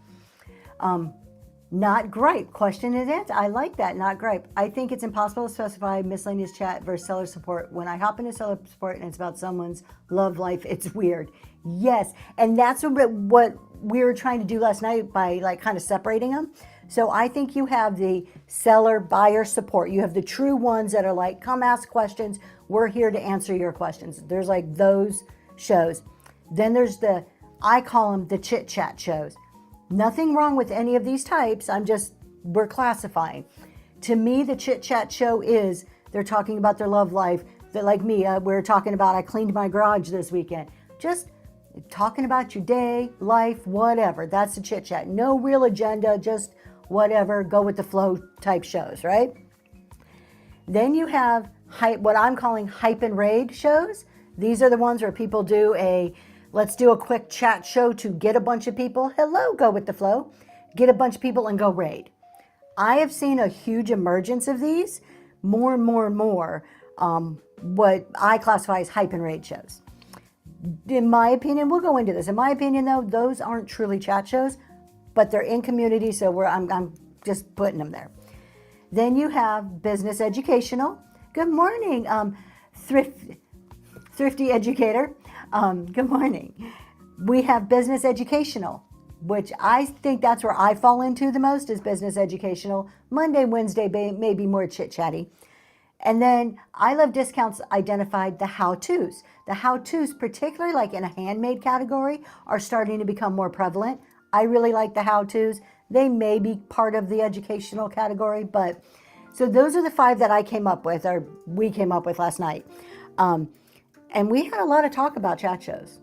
Not gripe. Question and answer. I like that. Not gripe. I think it's impossible to specify miscellaneous chat versus seller support. When I hop into seller support and it's about someone's love life, it's weird. Yes. And that's what we were trying to do last night by like kind of separating them. So I think you have the seller buyer support. You have the true ones that are like, come ask questions. We're here to answer your questions. There's like those shows. Then there's I call them the chit chat shows. Nothing wrong with any of these types. We're classifying. To me, the chit chat show is they're talking about their love life. That like me, we're talking about I cleaned my garage this weekend. Just talking about your day, life, whatever. That's the chit chat. No real agenda, just whatever, go with the flow type shows, right? Then you have what I'm calling hype and raid shows. These are the ones where people do let's do a quick chat show to get a bunch of people. Hello, go with the flow. Get a bunch of people and go raid. I have seen a huge emergence of these, more and more and more, what I classify as hype and raid shows. In my opinion, we'll go into this. In my opinion, though, those aren't truly chat shows, but they're in community, so I'm just putting them there. Then you have business educational. Good morning, Thrifty Educator. Good morning. We have business educational, which I think that's where I fall into the most is business educational. Monday, Wednesday, maybe more chit-chatty. And then I Love Discounts identified the how-tos. The how-tos, particularly like in a handmade category, are starting to become more prevalent. I really like the how-tos. They may be part of the educational category, but so those are the 5 that I came up with, or we came up with last night. And we had a lot of talk about chat shows.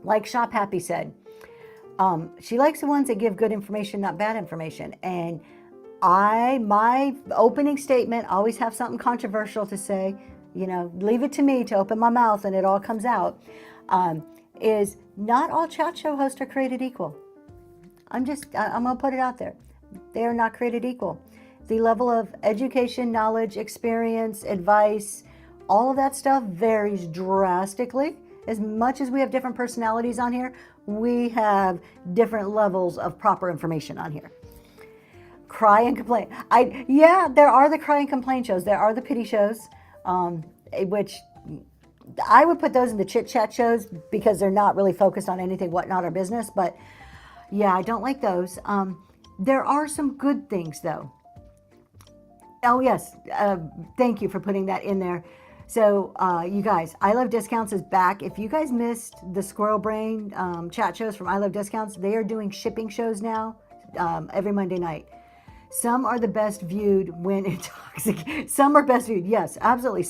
Like Shop Happy said, she likes the ones that give good information, not bad information. And my opening statement, always have something controversial to say, leave it to me to open my mouth and it all comes out, is not all chat show hosts are created equal. I'm going to put it out there. They are not created equal. The level of education, knowledge, experience, advice, all of that stuff varies drastically. As much as we have different personalities on here, we have different levels of proper information on here. Cry and complain. There are the cry and complain shows. There are the pity shows, which I would put those in the chit chat shows because they're not really focused on anything whatnot or business. But yeah, I don't like those. There are some good things though. Oh yes, thank you for putting that in there. So you guys, I Love Discounts is back. If you guys missed the Squirrel Brain chat shows from I Love Discounts, they are doing shipping shows now every Monday night. Some are the best viewed when intoxicated. Some are best viewed. Yes, absolutely.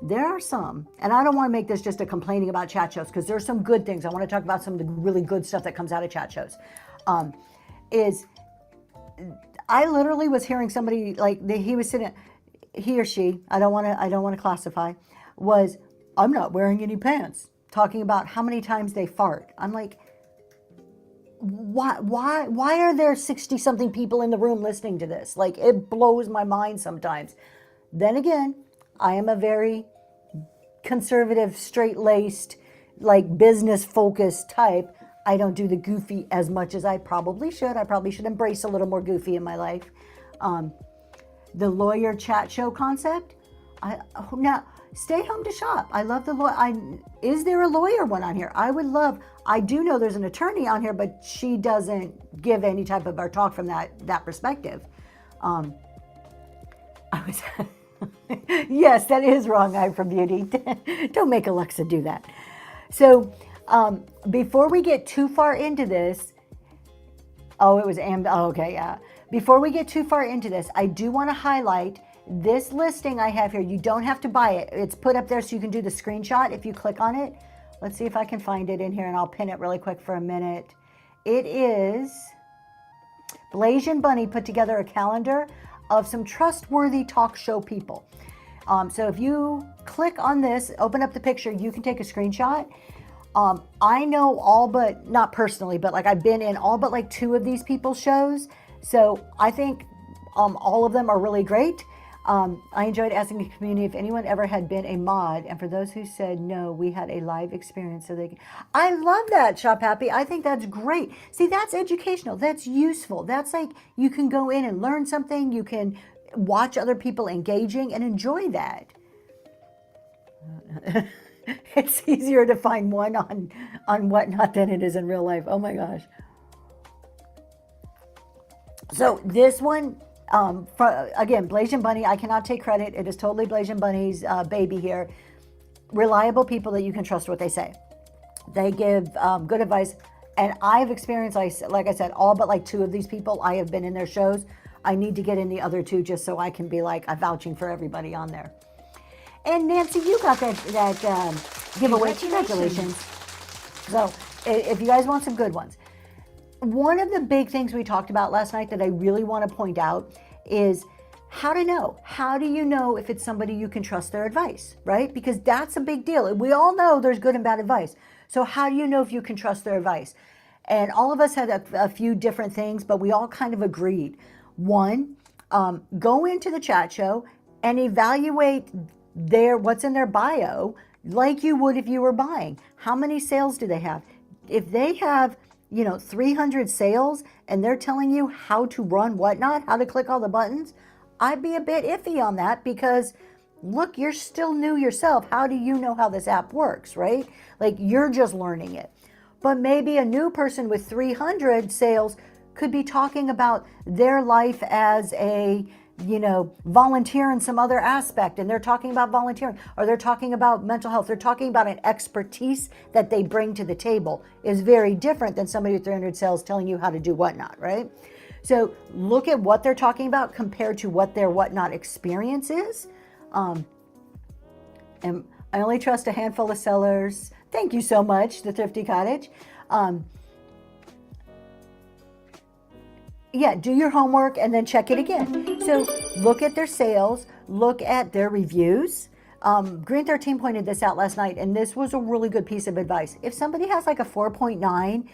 There are some, and I don't want to make this just a complaining about chat shows because there's some good things. I want to talk about some of the really good stuff that comes out of chat shows. I literally was hearing somebody he was sitting. He or she, I don't want to classify, was, I'm not wearing any pants, talking about how many times they fart. I'm like, why are there 60 something people in the room listening to this? Like, it blows my mind sometimes. Then again, I am a very conservative, straight-laced, like business focused type. I don't do the goofy as much as I probably should. I probably should embrace a little more goofy in my life. The lawyer chat show concept. Now, stay home to shop. I love the lawyer. Is there a lawyer one on here? I do know there's an attorney on here, but she doesn't give any type of or talk from that perspective. Yes, that is wrong, Eye for Beauty. Don't make Alexa do that. So before we get too far into this, Oh, it was oh, okay, yeah. Before we get too far into this, I do want to highlight this listing I have here. You don't have to buy it. It's put up there so you can do the screenshot if you click on it. Let's see if I can find it in here, and I'll pin it really quick for a minute. It is Blasian Bunny put together a calendar of some trustworthy talk show people. So if you click on this, open up the picture, you can take a screenshot. I know all but, not personally, but like I've been in all but like 2 of these people's shows. So I think all of them are really great. I enjoyed asking the community if anyone ever had been a mod. And for those who said no, we had a live experience so they can. I love that, Shop Happy. I think that's great. See, that's educational. That's useful. That's like you can go in and learn something. You can watch other people engaging and enjoy that. It's easier to find one on Whatnot than it is in real life. Oh my gosh. So this one, again, Blasian Bunny, I cannot take credit. It is totally Blasian Bunny's baby here. Reliable people that you can trust what they say. They give good advice. And I've experienced, like I said, all but like 2 of these people. I have been in their shows. I need to get in the other 2 just so I can be like, I'm vouching for everybody on there. And Nancy, you got that giveaway. Congratulations. So if you guys want some good ones. One of the big things we talked about last night that I really want to point out is how to know. How do you know if it's somebody you can trust their advice, right? Because that's a big deal. We all know there's good and bad advice. So how do you know if you can trust their advice? And all of us had a few different things, but we all kind of agreed. One, go into the chat show and evaluate what's in their bio like you would if you were buying. How many sales do they have? If they have 300 sales and they're telling you how to run Whatnot, how to click all the buttons, I'd be a bit iffy on that because look, you're still new yourself. How do you know how this app works, right? Like you're just learning it. But maybe a new person with 300 sales could be talking about their life as a volunteer in some other aspect, and they're talking about volunteering, or they're talking about mental health. They're talking about an expertise that they bring to the table is very different than somebody with 300 sales telling you how to do Whatnot, right? So look at what they're talking about compared to what their Whatnot experience is. And I only trust a handful of sellers. Thank you so much, the Thrifty Cottage. Yeah, do your homework and then check it again. So look at their sales, look at their reviews. Green 13 pointed this out last night, and this was a really good piece of advice. If somebody has like a 4.9,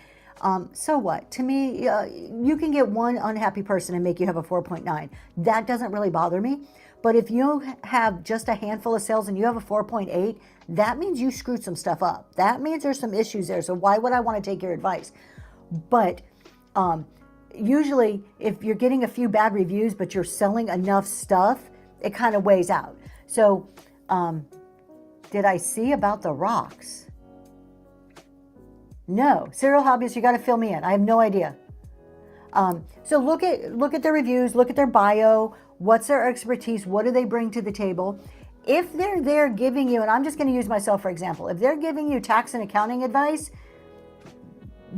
so what? To me, you can get one unhappy person and make you have a 4.9. That doesn't really bother me. But if you have just a handful of sales and you have a 4.8, that means you screwed some stuff up. That means there's some issues there. So why would I want to take your advice? But usually if you're getting a few bad reviews but you're selling enough stuff, it kind of weighs out. So did I see about the rocks? No. Serial hobbyist, you got to fill me in. I have no idea. So look at their reviews, look at their bio, what's their expertise, what do they bring to the table? If they're there giving you, and I'm just going to use myself for example, if they're giving you tax and accounting advice,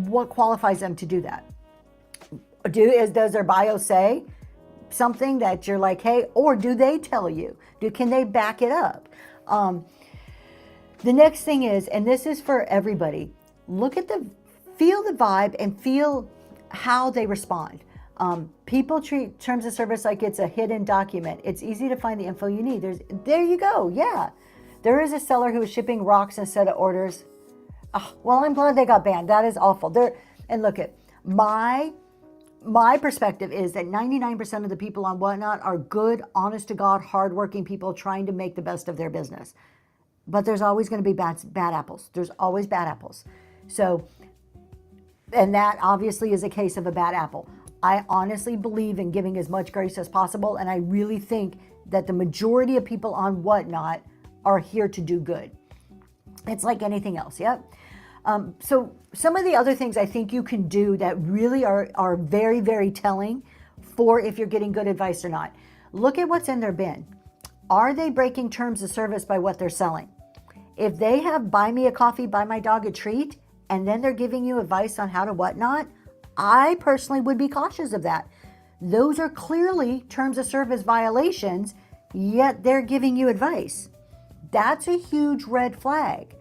what qualifies them to do that? Does their bio say something that you're like, hey, or do they tell you? Can they back it up? The next thing is, and this is for everybody, feel the vibe and feel how they respond. People treat terms of service like it's a hidden document. It's easy to find the info you need. There you go. Yeah. There is a seller who was shipping rocks instead of orders. Oh, well, I'm glad they got banned. That is awful. And look at my perspective is that 99% of the people on Whatnot are good, honest to God, hardworking people trying to make the best of their business. But there's always going to be bad apples. There's always bad apples. So, and that obviously is a case of a bad apple. I honestly believe in giving as much grace as possible, and I really think that the majority of people on Whatnot are here to do good. It's like anything else, yep. So some of the other things I think you can do that really are very, very telling for if you're getting good advice or not. Look at what's in their bin. Are they breaking terms of service by what they're selling? If they have buy me a coffee, buy my dog a treat, and then they're giving you advice on how to Whatnot, I personally would be cautious of that. Those are clearly terms of service violations, yet they're giving you advice. That's a huge red flag.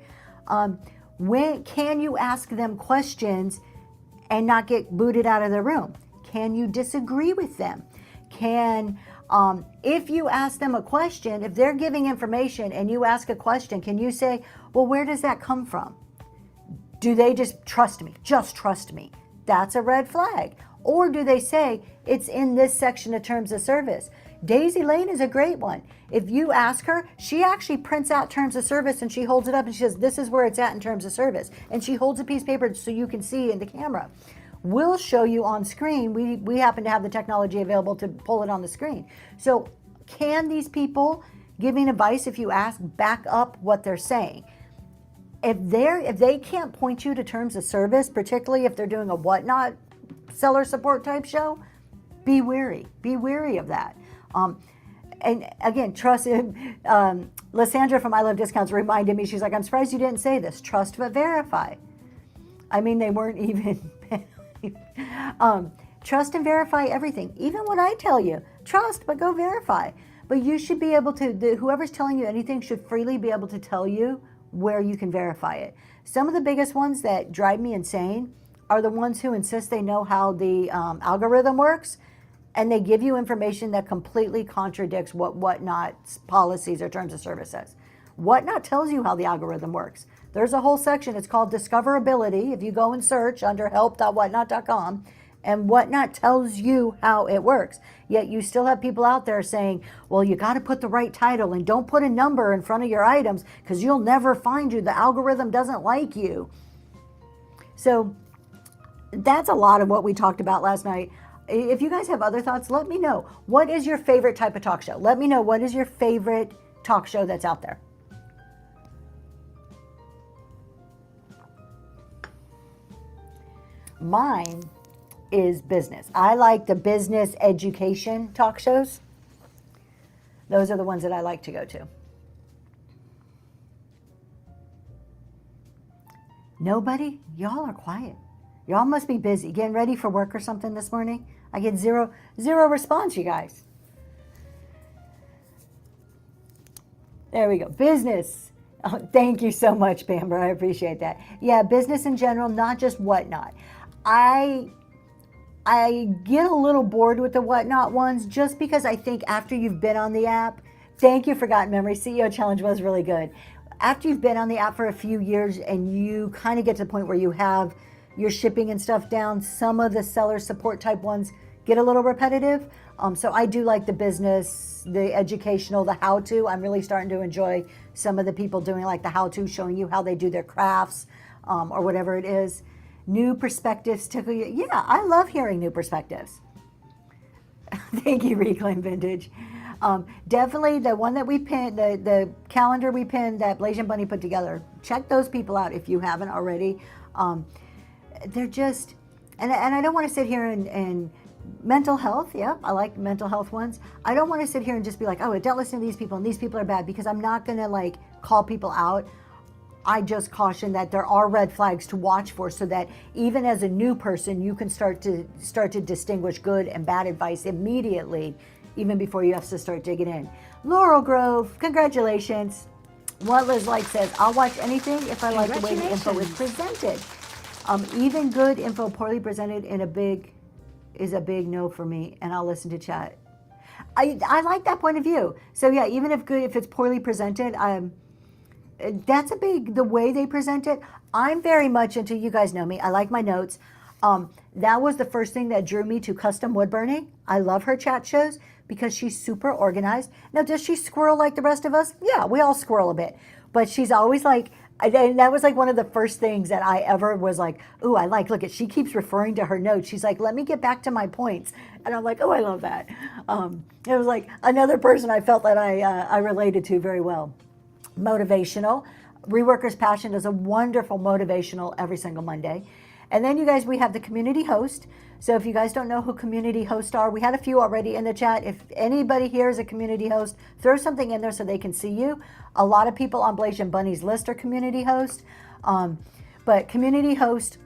When can you ask them questions and not get booted out of the room? Can you disagree with them? If you ask them a question, if they're giving information and you ask a question, can you say, well, where does that come from? Do they just trust me? Just trust me. That's a red flag. Or do they say, it's in this section of terms of service? Daisy Lane is a great one. If you ask her, she actually prints out terms of service and she holds it up and she says, this is where it's at in terms of service. And she holds a piece of paper so you can see in the camera. We'll show you on screen. We happen to have the technology available to pull it on the screen. So can these people giving advice, if you ask, back up what they're saying? If they can't point you to terms of service, particularly if they're doing a whatnot seller support type show, be wary of that. And again, trust. Lysandra from I Love Discounts reminded me, she's like, I'm surprised you didn't say this. Trust but verify. I mean, they weren't even. Trust and verify everything. Even what I tell you, trust but go verify. But you should be able to, whoever's telling you anything should freely be able to tell you where you can verify it. Some of the biggest ones that drive me insane are the ones who insist they know how the algorithm works, and they give you information that completely contradicts what Whatnot's policies or terms of service says. Whatnot tells you how the algorithm works. There's a whole section, it's called discoverability. If you go and search under help.whatnot.com, and Whatnot tells you how it works. Yet you still have people out there saying, well, you got to put the right title and don't put a number in front of your items because you'll never find you. The algorithm doesn't like you. So that's a lot of what we talked about last night. If you guys have other thoughts, let me know. What is your favorite type of talk show? Let me know, what is your favorite talk show that's out there? Mine is business. I like the business education talk shows. Those are the ones that I like to go to. Nobody? Y'all are quiet. Y'all must be busy. Getting ready for work or something this morning? I get zero response, you guys. There we go. Business. Oh, thank you so much, Bamber. I appreciate that. Yeah, business in general, not just Whatnot. I get a little bored with the Whatnot ones just because I think after you've been on the app, thank you, Forgotten Memory. CEO Challenge was really good. After you've been on the app for a few years and you kind of get to the point where you have your shipping and stuff down, some of the seller support type ones get a little repetitive. So I do like the business, the educational, the how-to. I'm really starting to enjoy some of the people doing like the how-to, showing you how they do their crafts or whatever it is. New perspectives tickle you. Yeah, I love hearing new perspectives. Thank you, Reclaim Vintage. Definitely the one that we pinned, the calendar we pinned that Blasian Bunny put together. Check those people out if you haven't already. They're just, and I don't want to sit here and mental health. Yeah, I like mental health ones. I don't want to sit here and just be like, oh, don't listen to these people and these people are bad, because I'm not going to like call people out. I just caution that there are red flags to watch for, so that even as a new person, you can start to distinguish good and bad advice immediately, even before you have to start digging in. Laurel Grove, congratulations. What Liz Light says, I'll watch anything if I like the way the info is presented. Even good info poorly presented is a big no for me, and I'll listen to chat. I like that point of view. So yeah, even if it's poorly presented, that's the way they present it. I'm very much into, you guys know me, I like my notes. That was the first thing that drew me to Custom Wood Burning. I love her chat shows because she's super organized. Now, does she squirrel like the rest of us? Yeah, we all squirrel a bit. But she's always like, and that was like one of the first things that I ever was like, ooh, I like, look at, she keeps referring to her notes. She's like, let me get back to my points. And I'm like, oh, I love that. It was like another person I felt that I related to very well. Motivational. Reworkers Passion does a wonderful motivational every single Monday. And then you guys, we have the community host. So if you guys don't know who community hosts are, we had a few already in the chat. If anybody here is a community host, throw something in there so they can see you. A lot of people on Blasian Bunny's list are community hosts. But community host,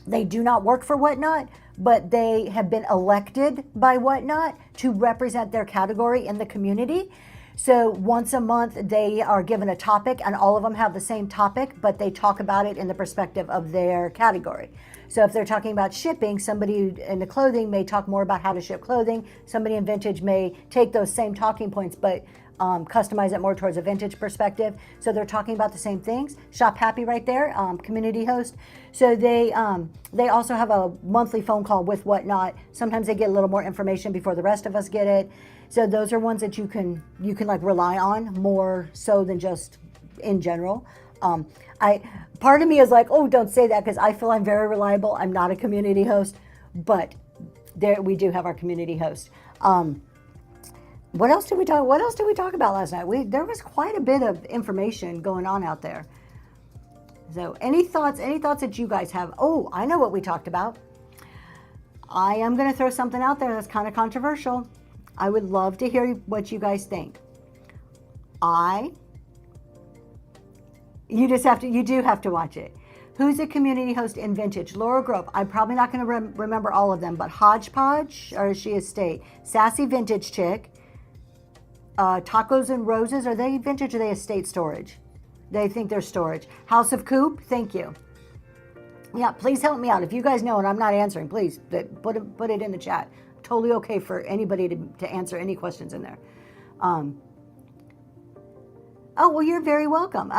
They do not work for Whatnot, but they have been elected by Whatnot to represent their category in the community. So once a month, they are given a topic, and all of them have the same topic, but they talk about it in the perspective of their category. So if they're talking about shipping, somebody in the clothing may talk more about how to ship clothing. Somebody in vintage may take those same talking points, but customize it more towards a vintage perspective. So they're talking about the same things. Shop Happy right there, community host. So they also have a monthly phone call with Whatnot. Sometimes they get a little more information before the rest of us get it. So those are ones that you can like rely on more so than just in general. Part of me is like, oh, don't say that, because I feel I'm very reliable. I'm not a community host, but we do have our community host. What else did we talk about last night? There was quite a bit of information going on out there. So any thoughts that you guys have? Oh, I know what we talked about. I am going to throw something out there that's kind of controversial. I would love to hear what you guys think. You do have to watch it. Who's a community host in vintage? Laura Grove. I'm probably not going to remember all of them, but Hodgepodge, or is she estate? Sassy Vintage Chick. Tacos and Roses, are they vintage or are they estate storage? They think they're storage. House of Coop, thank you. Yeah, please help me out. If you guys know and I'm not answering, please put it in the chat. Totally okay for anybody to answer any questions in there. Oh, well, you're very welcome.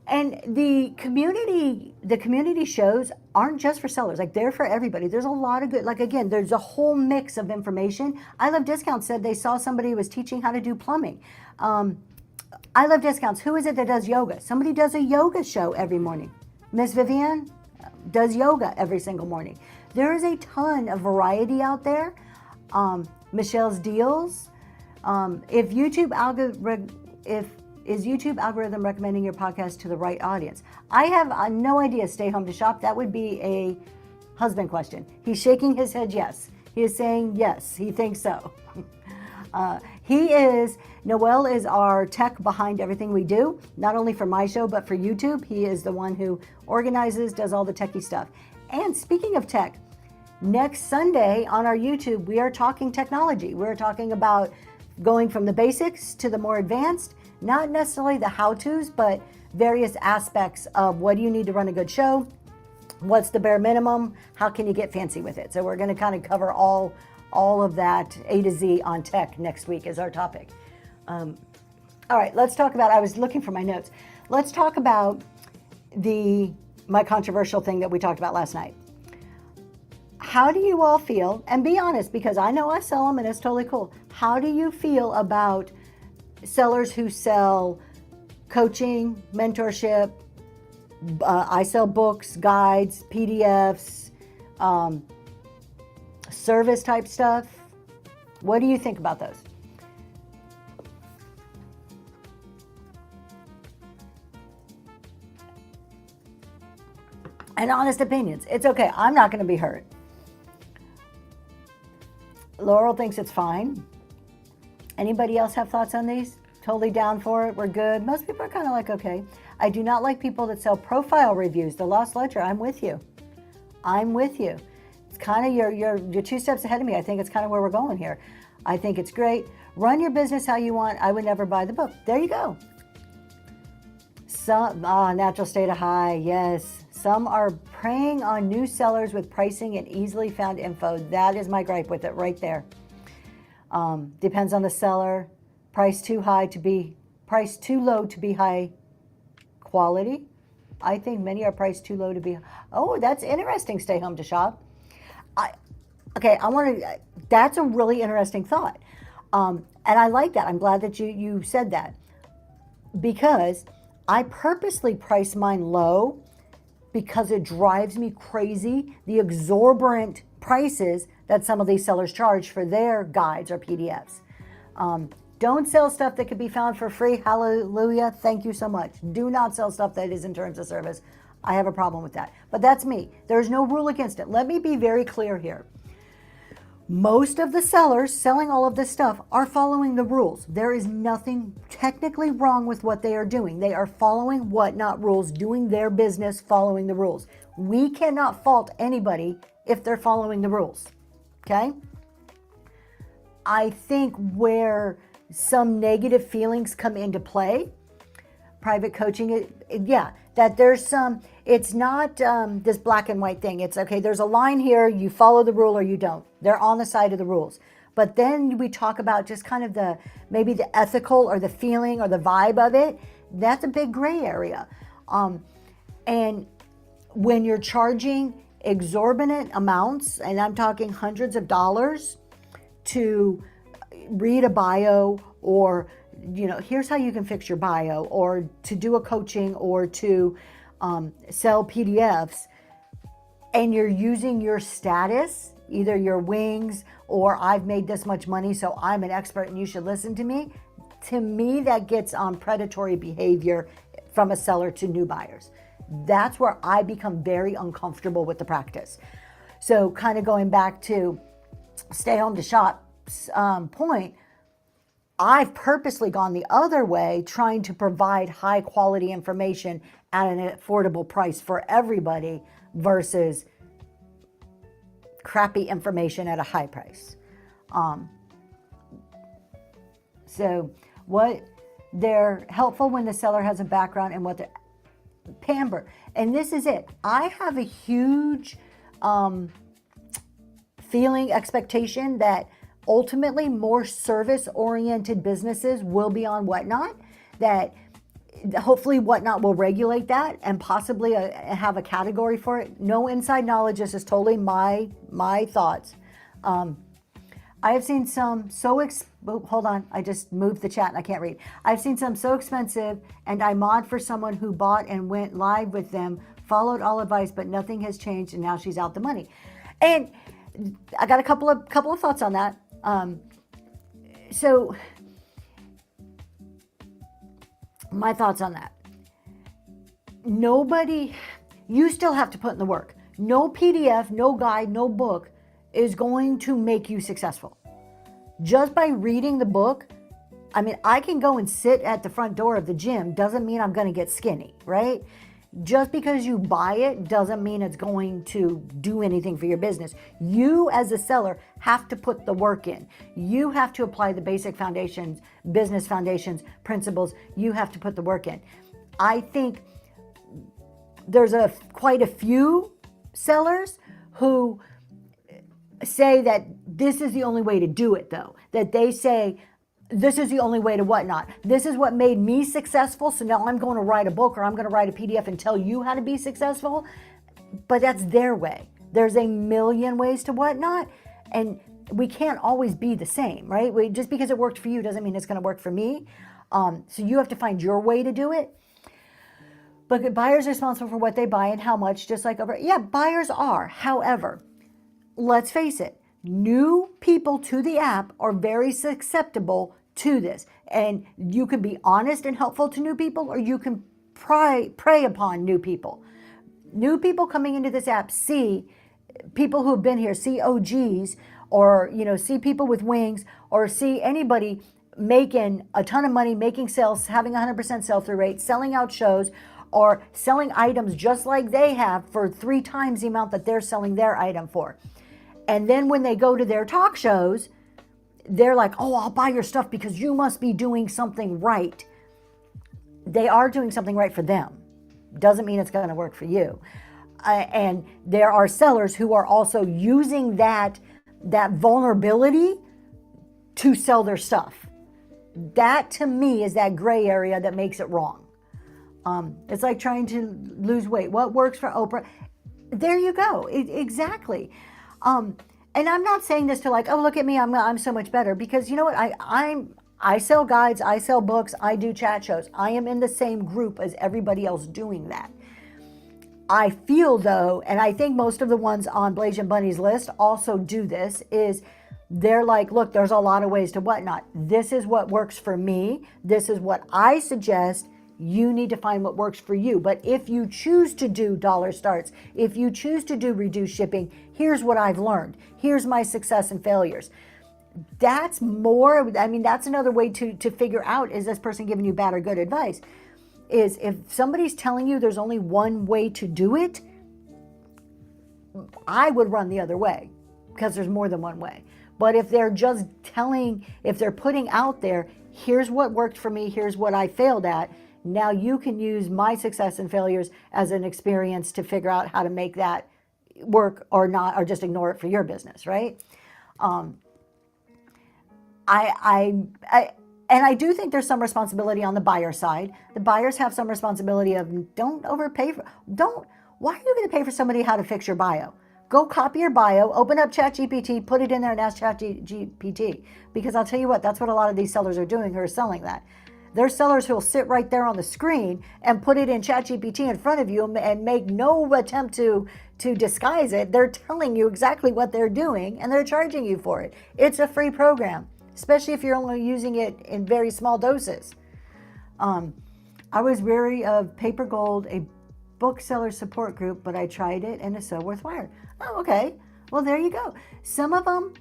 And the community shows aren't just for sellers. Like, they're for everybody. There's a lot of good, like, again, there's a whole mix of information. I Love Discounts said they saw somebody who was teaching how to do plumbing. I Love Discounts, who is it that does yoga? Somebody does a yoga show every morning. Miss Vivian does yoga every single morning. There is a ton of variety out there. Michelle's Deals. Is YouTube algorithm recommending your podcast to the right audience? I have no idea. Stay home to shop. That would be a husband question. He's shaking his head yes. He is saying yes. He thinks so. Noel is our tech behind everything we do, not only for my show, but for YouTube. He is the one who organizes, does all the techie stuff. And speaking of tech, next Sunday on our YouTube, we are talking technology. We're talking about going from the basics to the more advanced. Not necessarily the how-tos, but various aspects of what do you need to run a good show, what's the bare minimum, how can you get fancy with it. So we're going to kind of cover all of that A to Z on tech next week is our topic. All right, let's talk about, I was looking for my notes. Let's talk about my controversial thing that we talked about last night. How do you all feel, and be honest, because I know I sell them and it's totally cool. How do you feel about sellers who sell coaching, mentorship? I sell books, guides, PDFs, service type stuff. What do you think about those? And honest opinions. It's okay. I'm not going to be hurt. Laurel thinks it's fine. Anybody else have thoughts on these? Totally down for it. We're good. Most people are kind of like, okay. I do not like people that sell profile reviews. The Lost Ledger, I'm with you. I'm with you. It's kind of you're 2 steps ahead of me. I think it's kind of where we're going here. I think it's great. Run your business how you want. I would never buy the book. There you go. Natural state of high. Yes. Some are preying on new sellers with pricing and easily found info. That is my gripe with it right there. Depends on the seller. Price too low to be high quality. I think many are priced too low to be. Oh, that's interesting. Stay home to shop. That's a really interesting thought. And I like that. I'm glad that you said that, because I purposely price mine low because it drives me crazy, the exorbitant prices that some of these sellers charge for their guides or PDFs. Don't sell stuff that could be found for free. Hallelujah. Thank you so much. Do not sell stuff that is in terms of service. I have a problem with that. But that's me. There's no rule against it. Let me be very clear here. Most of the sellers selling all of this stuff are following the rules. There is nothing technically wrong with what they are doing. They are following Whatnot rules, doing their business, following the rules. We cannot fault anybody if they're following the rules. Okay? I think where some negative feelings come into play, private coaching, yeah, that there's some, it's not this black and white thing. It's okay, there's a line here, you follow the rule or you don't. They're on the side of the rules. But then we talk about just kind of the, maybe the ethical or the feeling or the vibe of it. That's a big gray area. And when you're charging exorbitant amounts, and I'm talking hundreds of dollars to read a bio, or, you know, here's how you can fix your bio, or to do a coaching, or to sell PDFs, and you're using your status, either your wings or I've made this much money, so I'm an expert and you should listen to me. To me, that gets on predatory behavior from a seller to new buyers. That's where I become very uncomfortable with the practice. So kind of going back to stay home to shop's point, I've purposely gone the other way, trying to provide high quality information at an affordable price for everybody versus crappy information at a high price. So what they're helpful when the seller has a background, and what they're pamper. And this is it. I have a huge feeling, expectation that ultimately more service-oriented businesses will be on Whatnot, that hopefully Whatnot will regulate that and possibly have a category for it. No inside knowledge. This is totally my thoughts. I have seen some hold on, I just moved the chat and I can't read. I've seen some so expensive, and I mod for someone who bought and went live with them, followed all advice, but nothing has changed, and now she's out the money. And I got a couple of thoughts on that. So my thoughts on that. You still have to put in the work. No PDF, no guide, no book is going to make you successful. Just by reading the book, I mean, I can go and sit at the front door of the gym, doesn't mean I'm going to get skinny, right? Just because you buy it doesn't mean it's going to do anything for your business. You as a seller have to put the work in. You have to apply the basic foundations, business foundations, principles. You have to put the work in. I think there's quite a few sellers who say that this is the only way to do it, though. That they say, this is the only way to Whatnot. This is what made me successful, so now I'm going to write a book, or I'm going to write a PDF and tell you how to be successful. But that's their way. There's a million ways to Whatnot, and we can't always be the same, right? Just because it worked for you doesn't mean it's going to work for me. So you have to find your way to do it. But buyers are responsible for what they buy and how much, just like buyers are. However, let's face it, new people to the app are very susceptible to this. And you can be honest and helpful to new people, or you can prey upon new people. New people coming into this app see people who have been here, see OGs, or see people with wings, or see anybody making a ton of money, making sales, having 100% sell-through rate, selling out shows, or selling items just like they have for 3 times the amount that they're selling their item for. And then when they go to their talk shows, they're like, oh, I'll buy your stuff because you must be doing something right. They are doing something right for them. Doesn't mean it's going to work for you. And there are sellers who are also using that vulnerability to sell their stuff. That, to me, is that gray area that makes it wrong. It's like trying to lose weight. What works for Oprah? There you go. Exactly. And I'm not saying this to like, oh, look at me, I'm so much better, because you know what? I sell guides, I sell books, I do chat shows. I am in the same group as everybody else doing that. I feel though, and I think most of the ones on Blasian Bunny's list also do this, is they're like, look, there's a lot of ways to Whatnot. This is what works for me. This is what I suggest. You need to find what works for you. But if you choose to do dollar starts, if you choose to do reduced shipping, here's what I've learned. Here's my success and failures. That's another way to figure out, is this person giving you bad or good advice? Is if somebody's telling you there's only one way to do it, I would run the other way because there's more than one way. But if they're just if they're putting out there, here's what worked for me, here's what I failed at, now you can use my success and failures as an experience to figure out how to make that work or not, or just ignore it for your business, right? And I do think there's some responsibility on the buyer side. The buyers have some responsibility of why are you going to pay for somebody how to fix your bio? Go copy your bio, open up ChatGPT, put it in there and ask ChatGPT. Because I'll tell you what, that's what a lot of these sellers are doing who are selling that. There's sellers who will sit right there on the screen and put it in ChatGPT in front of you and make no attempt to disguise it. They're telling you exactly what they're doing and they're charging you for it. It's a free program, especially if you're only using it in very small doses. I was wary of Paper Gold, a bookseller support group, but I tried it and it's so worthwhile. Oh, okay. Well, there you go. Some of them,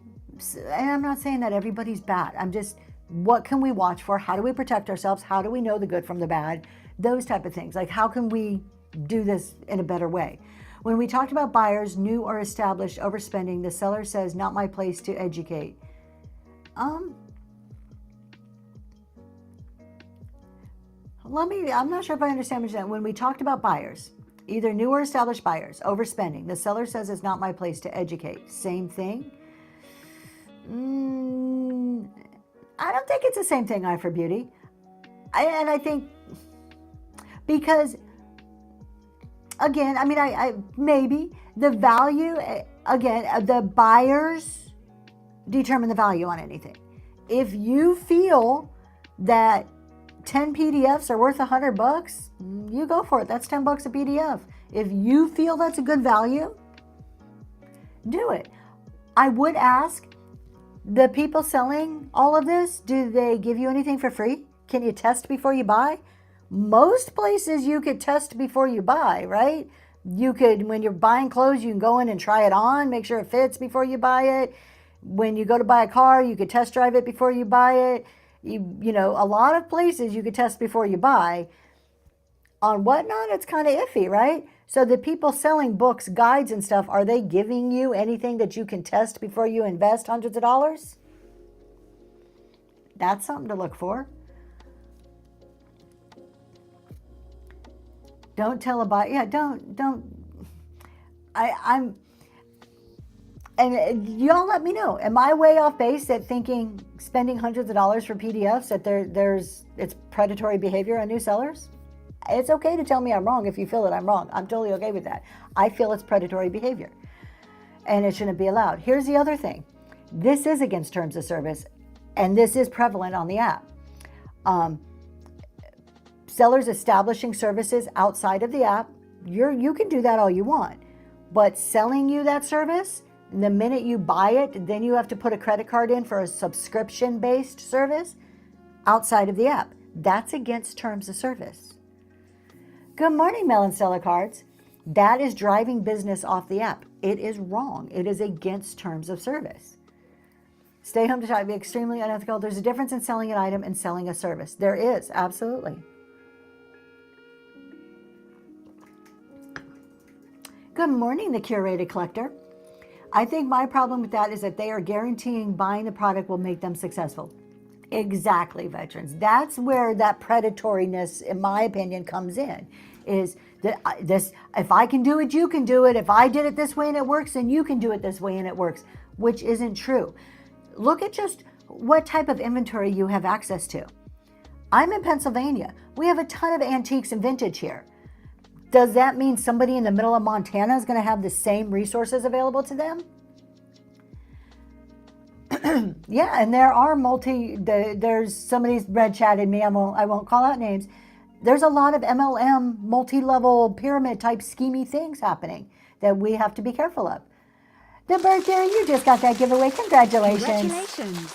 and I'm not saying that everybody's bad. I'm just, what can we watch for? How do we protect ourselves? How do we know the good from the bad? Those type of things. Like, how can we do this in a better way? When we talked about buyers, new or established, overspending, the seller says, not my place to educate. I'm not sure if I understand what you're saying. When we talked about buyers, either new or established buyers, overspending, the seller says it's not my place to educate. Same thing? I don't think it's the same thing, Eye for Beauty. I think, because, again, I mean, I maybe the value, again, the buyers determine the value on anything. If you feel that 10 PDFs are worth $100, you go for it. That's $10 a PDF. If you feel that's a good value, do it. I would ask the people selling all of this, do they give you anything for free? Can you test before you buy? Most places you could test before you buy, right? You could, when you're buying clothes, you can go in and try it on, make sure it fits before you buy it. When you go to buy a car, you could test drive it before you buy it. You know, a lot of places you could test before you buy. On Whatnot, it's kind of iffy, right? So the people selling books, guides and stuff, are they giving you anything that you can test before you invest hundreds of dollars? That's something to look for. Don't tell a buyer. Yeah, don't. And y'all let me know. Am I way off base at thinking spending hundreds of dollars for PDFs that it's predatory behavior on new sellers? It's okay to tell me I'm wrong if you feel that I'm wrong. I'm totally okay with that. I feel it's predatory behavior and it shouldn't be allowed. Here's the other thing. This is against terms of service and this is prevalent on the app. Sellers establishing services outside of the app, you can do that all you want. But selling you that service, the minute you buy it, then you have to put a credit card in for a subscription-based service outside of the app. That's against terms of service. Good morning, Melon Seller Cards. That is driving business off the app. It is wrong. It is against terms of service. Stay home to shop, be extremely unethical. There's a difference in selling an item and selling a service. There is, absolutely. Good morning, the Curated Collector. I think my problem with that is that they are guaranteeing buying the product will make them successful. Exactly, veterans. That's where that predatoriness, in my opinion, comes in. Is that this? If I can do it, you can do it. If I did it this way and it works, then you can do it this way and it works, which isn't true. Look at just what type of inventory you have access to. I'm in Pennsylvania. We have a ton of antiques and vintage here. Does that mean somebody in the middle of Montana is going to have the same resources available to them? Yeah, and there are there's somebody's red chatted me. I won't call out names. There's a lot of MLM multi-level pyramid type schemy things happening that we have to be careful of. The birthday, you just got that giveaway. Congratulations. Congratulations.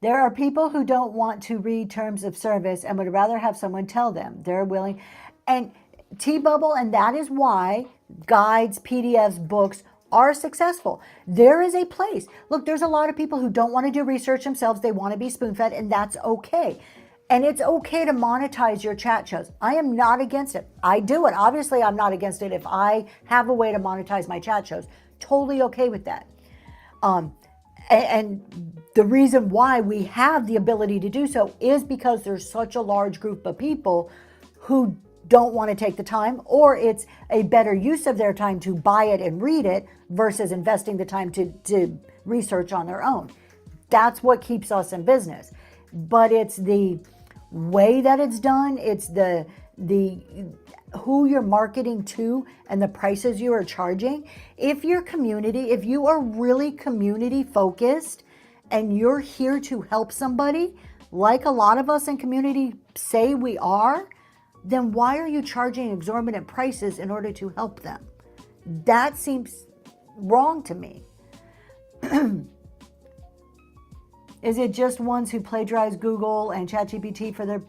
There are people who don't want to read terms of service and would rather have someone tell them. They're willing. And T-Bubble, and that is why guides, PDFs, books are successful. There is a place. Look, there's a lot of people who don't want to do research themselves. They want to be spoon-fed, and that's okay. And it's okay to monetize your chat shows. I am not against it. I do it. Obviously, I'm not against it if I have a way to monetize my chat shows. Totally okay with that. And the reason why we have the ability to do so is because there's such a large group of people who don't want to take the time, or it's a better use of their time to buy it and read it versus investing the time to research on their own. That's what keeps us in business. But it's the way that it's done, it's the who you're marketing to and the prices you are charging. If your community, if you are really community focused and you're here to help somebody, like a lot of us in community say we are, then why are you charging exorbitant prices in order to help them? That seems wrong to me. Is it just ones who plagiarize Google and ChatGPT for their...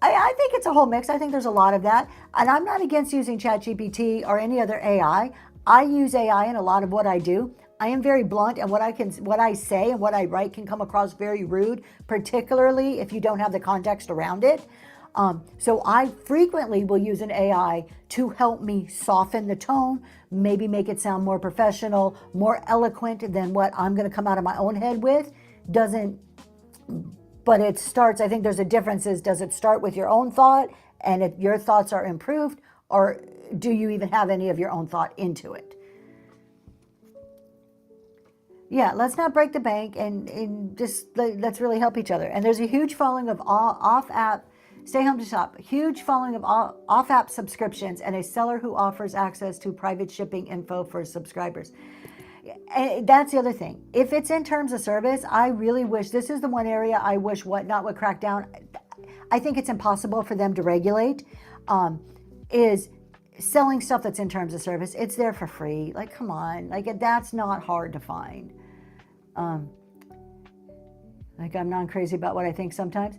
I think it's a whole mix. I think there's a lot of that. And I'm not against using ChatGPT or any other AI. I use AI in a lot of what I do. I am very blunt, and what I say and what I write can come across very rude, particularly if you don't have the context around it. So I frequently will use an AI to help me soften the tone, maybe make it sound more professional, more eloquent than what I'm going to come out of my own head with. But it starts, I think there's a difference is, does it start with your own thought and if your thoughts are improved, or do you even have any of your own thought into it? Yeah, let's not break the bank and just let's really help each other. And there's a huge following of off-app, stay home to shop, huge following of off-app subscriptions and a seller who offers access to private shipping info for subscribers. And that's the other thing. If it's in terms of service, I really wish, this is the one area I wish Whatnot would crack down. I think it's impossible for them to regulate, is selling stuff that's in terms of service. It's there for free. Like, come on. Like, that's not hard to find. Like, I'm not crazy about what I think sometimes.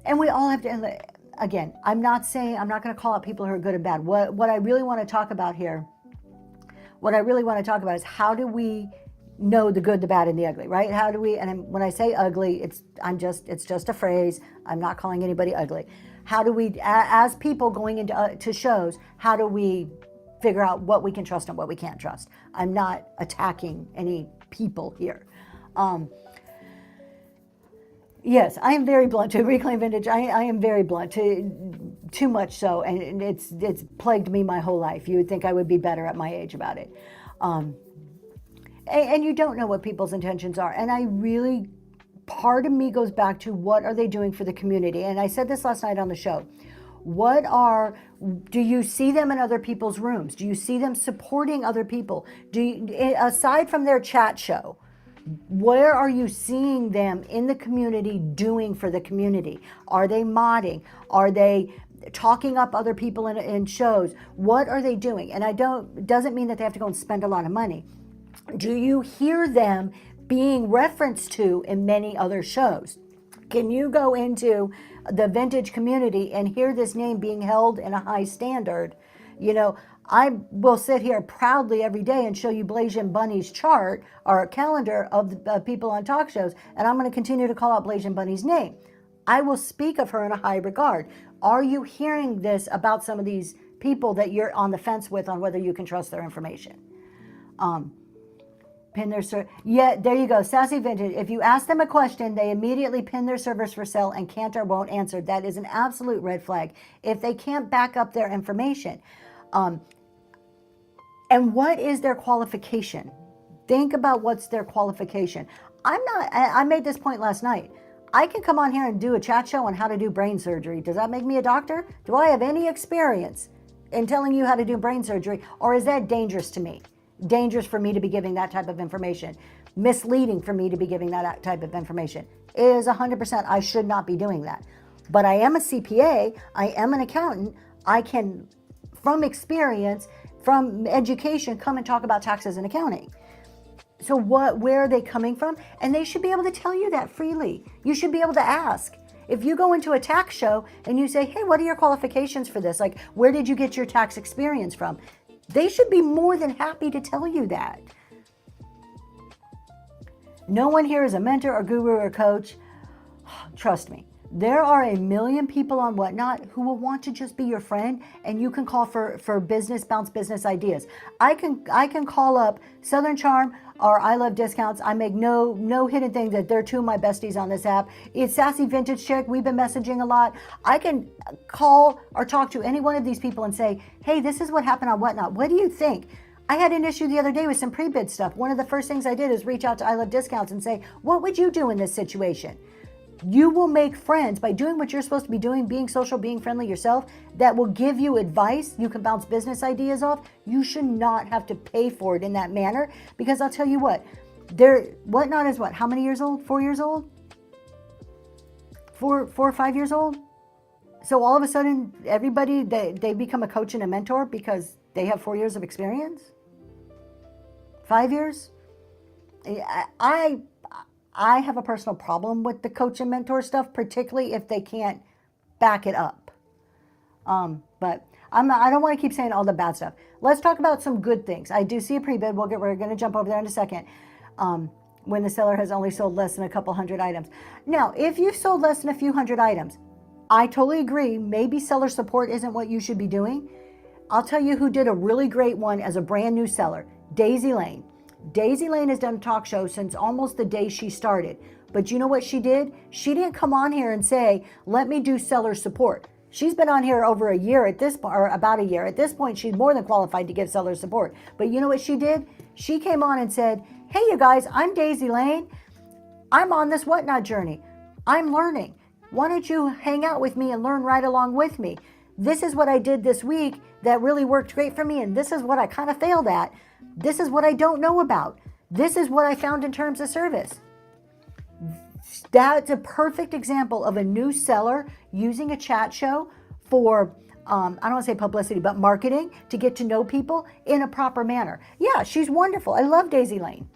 And we all have to, again, I'm not going to call out people who are good and bad. What I really want to talk about here, is how do we know the good, the bad, and the ugly, right? How do we, and when I say ugly, it's just a phrase. I'm not calling anybody ugly. How do we, as people going into to shows, how do we figure out what we can trust and what we can't trust? I'm not attacking any people here. Yes, I am very blunt to Reclaim Vintage. I am very blunt, too much so, and it's plagued me my whole life. You would think I would be better at my age about it. And you don't know what people's intentions are. And I really, part of me goes back to what are they doing for the community? And I said this last night on the show. Do you see them in other people's rooms? Do you see them supporting other people? Aside from their chat show, where are you seeing them in the community doing for the community? Are they modding? Are they talking up other people in shows? What are they doing? And doesn't mean that they have to go and spend a lot of money. Do you hear them being referenced to in many other shows? Can you go into the vintage community and hear this name being held in a high standard? You know, I will sit here proudly every day and show you Blasian Bunny's chart or calendar of the people on talk shows, and I'm going to continue to call out Blasian Bunny's name. I will speak of her in a high regard. Are you hearing this about some of these people that you're on the fence with on whether you can trust their information? Pin their yeah, there you go. Sassy Vintage. If you ask them a question, they immediately pin their servers for sale and can't or won't answer. That is an absolute red flag. If they can't back up their information. And what is their qualification? Think about what's their qualification. I made this point last night. I can come on here and do a chat show on how to do brain surgery. Does that make me a doctor? Do I have any experience in telling you how to do brain surgery? Or is that dangerous to me? Dangerous for me to be giving that type of information. Misleading for me to be giving that type of information. It is 100%. I should not be doing that. But I am a CPA. I am an accountant. I can, from experience, from education, come and talk about taxes and accounting. So where are they coming from? And they should be able to tell you that freely. You should be able to ask. If you go into a tax show and you say, hey, what are your qualifications for this? Like, where did you get your tax experience from? They should be more than happy to tell you that. No one here is a mentor or guru or coach. Trust me. There are a million people on Whatnot who will want to just be your friend, and you can call for business, bounce business ideas. I can call up Southern Charm or I Love Discounts. I make no hidden thing that they're two of my besties on this app. It's Sassy Vintage Chick. We've been messaging a lot. I can call or talk to any one of these people and say, hey, this is what happened on Whatnot. What do you think? I had an issue the other day with some pre-bid stuff. One of the first things I did is reach out to I Love Discounts and say, what would you do in this situation? You will make friends by doing what you're supposed to be doing, being social, being friendly yourself, that will give you advice. You can bounce business ideas off. You should not have to pay for it in that manner, because I'll tell you what, Whatnot is what? How many years old? 4 years old? 4 or 5 years old? So all of a sudden, everybody, they become a coach and a mentor because they have 4 years of experience? 5 years? I have a personal problem with the coach and mentor stuff, particularly if they can't back it up. But I don't want to keep saying all the bad stuff. Let's talk about some good things. I do see a pre-bid. We're going to jump over there in a second. When the seller has only sold less than a couple hundred items. Now, if you've sold less than a few hundred items, I totally agree. Maybe seller support isn't what you should be doing. I'll tell you who did a really great one as a brand new seller, Daisy Lane. Daisy Lane has done a talk show since almost the day she started. But you know what she did? She didn't come on here and say, let me do seller support. She's been on here over a year at this point, or about a year. At this point, she's more than qualified to give seller support. But you know what she did? She came on and said, hey, you guys, I'm Daisy Lane. I'm on this Whatnot journey. I'm learning. Why don't you hang out with me and learn right along with me? This is what I did this week that really worked great for me, and this is what I kind of failed at. This is what I don't know about. This is what I found in terms of service. That's a perfect example of a new seller using a chat show for, I don't want to say publicity, but marketing to get to know people in a proper manner. Yeah, she's wonderful. I love Daisy Lane.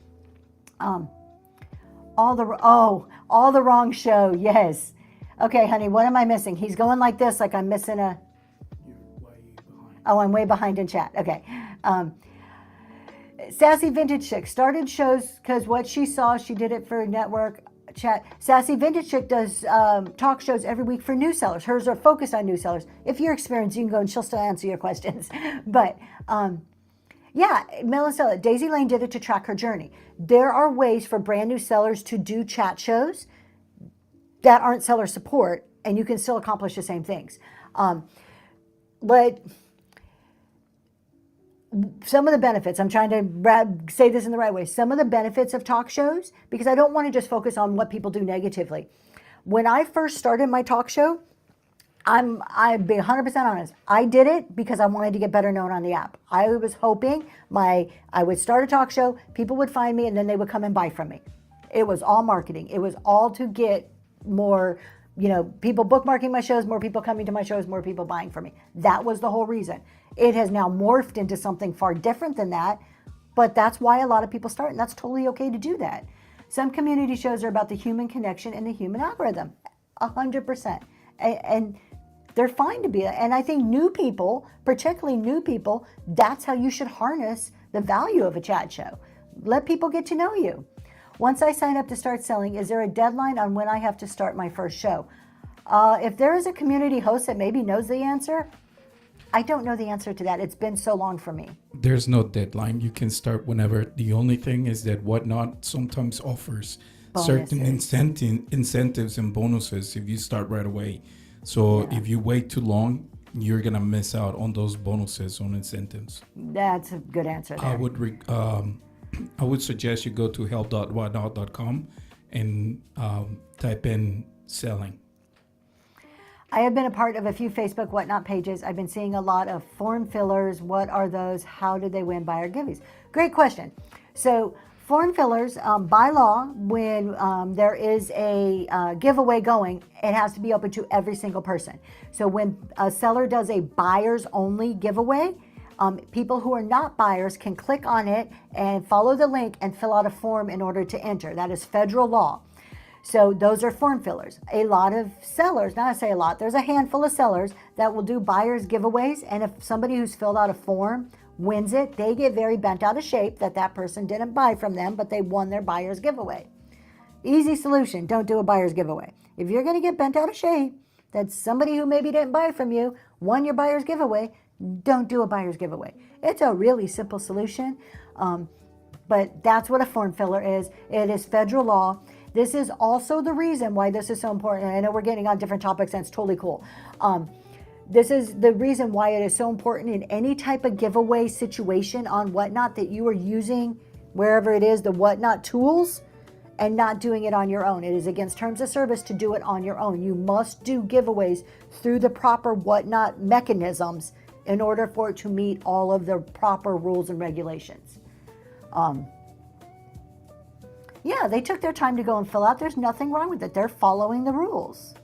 All the wrong show. Yes. Okay, honey, what am I missing? He's going like this, like I'm missing a... You're way behind. Oh, I'm way behind in chat. Okay. Sassy Vintage Chick started shows because what she saw, she did it for network chat. Sassy Vintage Chick does talk shows every week for new sellers. Hers are focused on new sellers. If you're experienced, you can go and she'll still answer your questions. But yeah, Melissa, Daisy Lane did it to track her journey. There are ways for brand new sellers to do chat shows that aren't seller support, and you can still accomplish the same things. But some of the benefits, I'm trying to say this in the right way, some of the benefits of talk shows, because I don't want to just focus on what people do negatively. When I first started my talk show, I'd be 100% honest. I did it because I wanted to get better known on the app. I was hoping I would start a talk show, people would find me, and then they would come and buy from me. It was all marketing. It was all to get more, people bookmarking my shows, more people coming to my shows, more people buying from me. That was the whole reason. It has now morphed into something far different than that, but that's why a lot of people start, and that's totally okay to do that. Some community shows are about the human connection and the human algorithm, 100%. And they're fine to be, and I think new people, particularly new people, that's how you should harness the value of a chat show. Let people get to know you. Once I sign up to start selling, is there a deadline on when I have to start my first show? If there is a community host that maybe knows the answer, I don't know the answer to that. It's been so long for me. There's no deadline. You can start whenever. The only thing is that Whatnot sometimes offers certain incentives and bonuses if you start right away. So if you wait too long, you're going to miss out on those bonuses, on incentives. That's a good answer there. I would suggest you go to help.whatnot.com and type in selling. I have been a part of a few Facebook Whatnot pages. I've been seeing a lot of form fillers. What are those? How do they win buyer giveaways? Great question. So form fillers, by law, when there is a giveaway going, it has to be open to every single person. So when a seller does a buyers only giveaway, people who are not buyers can click on it and follow the link and fill out a form in order to enter. That is federal law. So those are form fillers. A lot of sellers, not I say a lot, there's a handful of sellers that will do buyers giveaways, and if somebody who's filled out a form wins it, they get very bent out of shape that that person didn't buy from them, but they won their buyer's giveaway. Easy solution, don't do a buyer's giveaway. If you're going to get bent out of shape, that somebody who maybe didn't buy from you won your buyer's giveaway, don't do a buyer's giveaway. It's a really simple solution, but that's what a form filler is. It is federal law. This is also the reason why this is so important. I know we're getting on different topics, and it's totally cool. This is the reason why it is so important in any type of giveaway situation on Whatnot that you are using, wherever it is, the Whatnot tools, and not doing it on your own. It is against terms of service to do it on your own. You must do giveaways through the proper Whatnot mechanisms in order for it to meet all of the proper rules and regulations. Yeah, they took their time to go and fill out. There's nothing wrong with it. They're following the rules.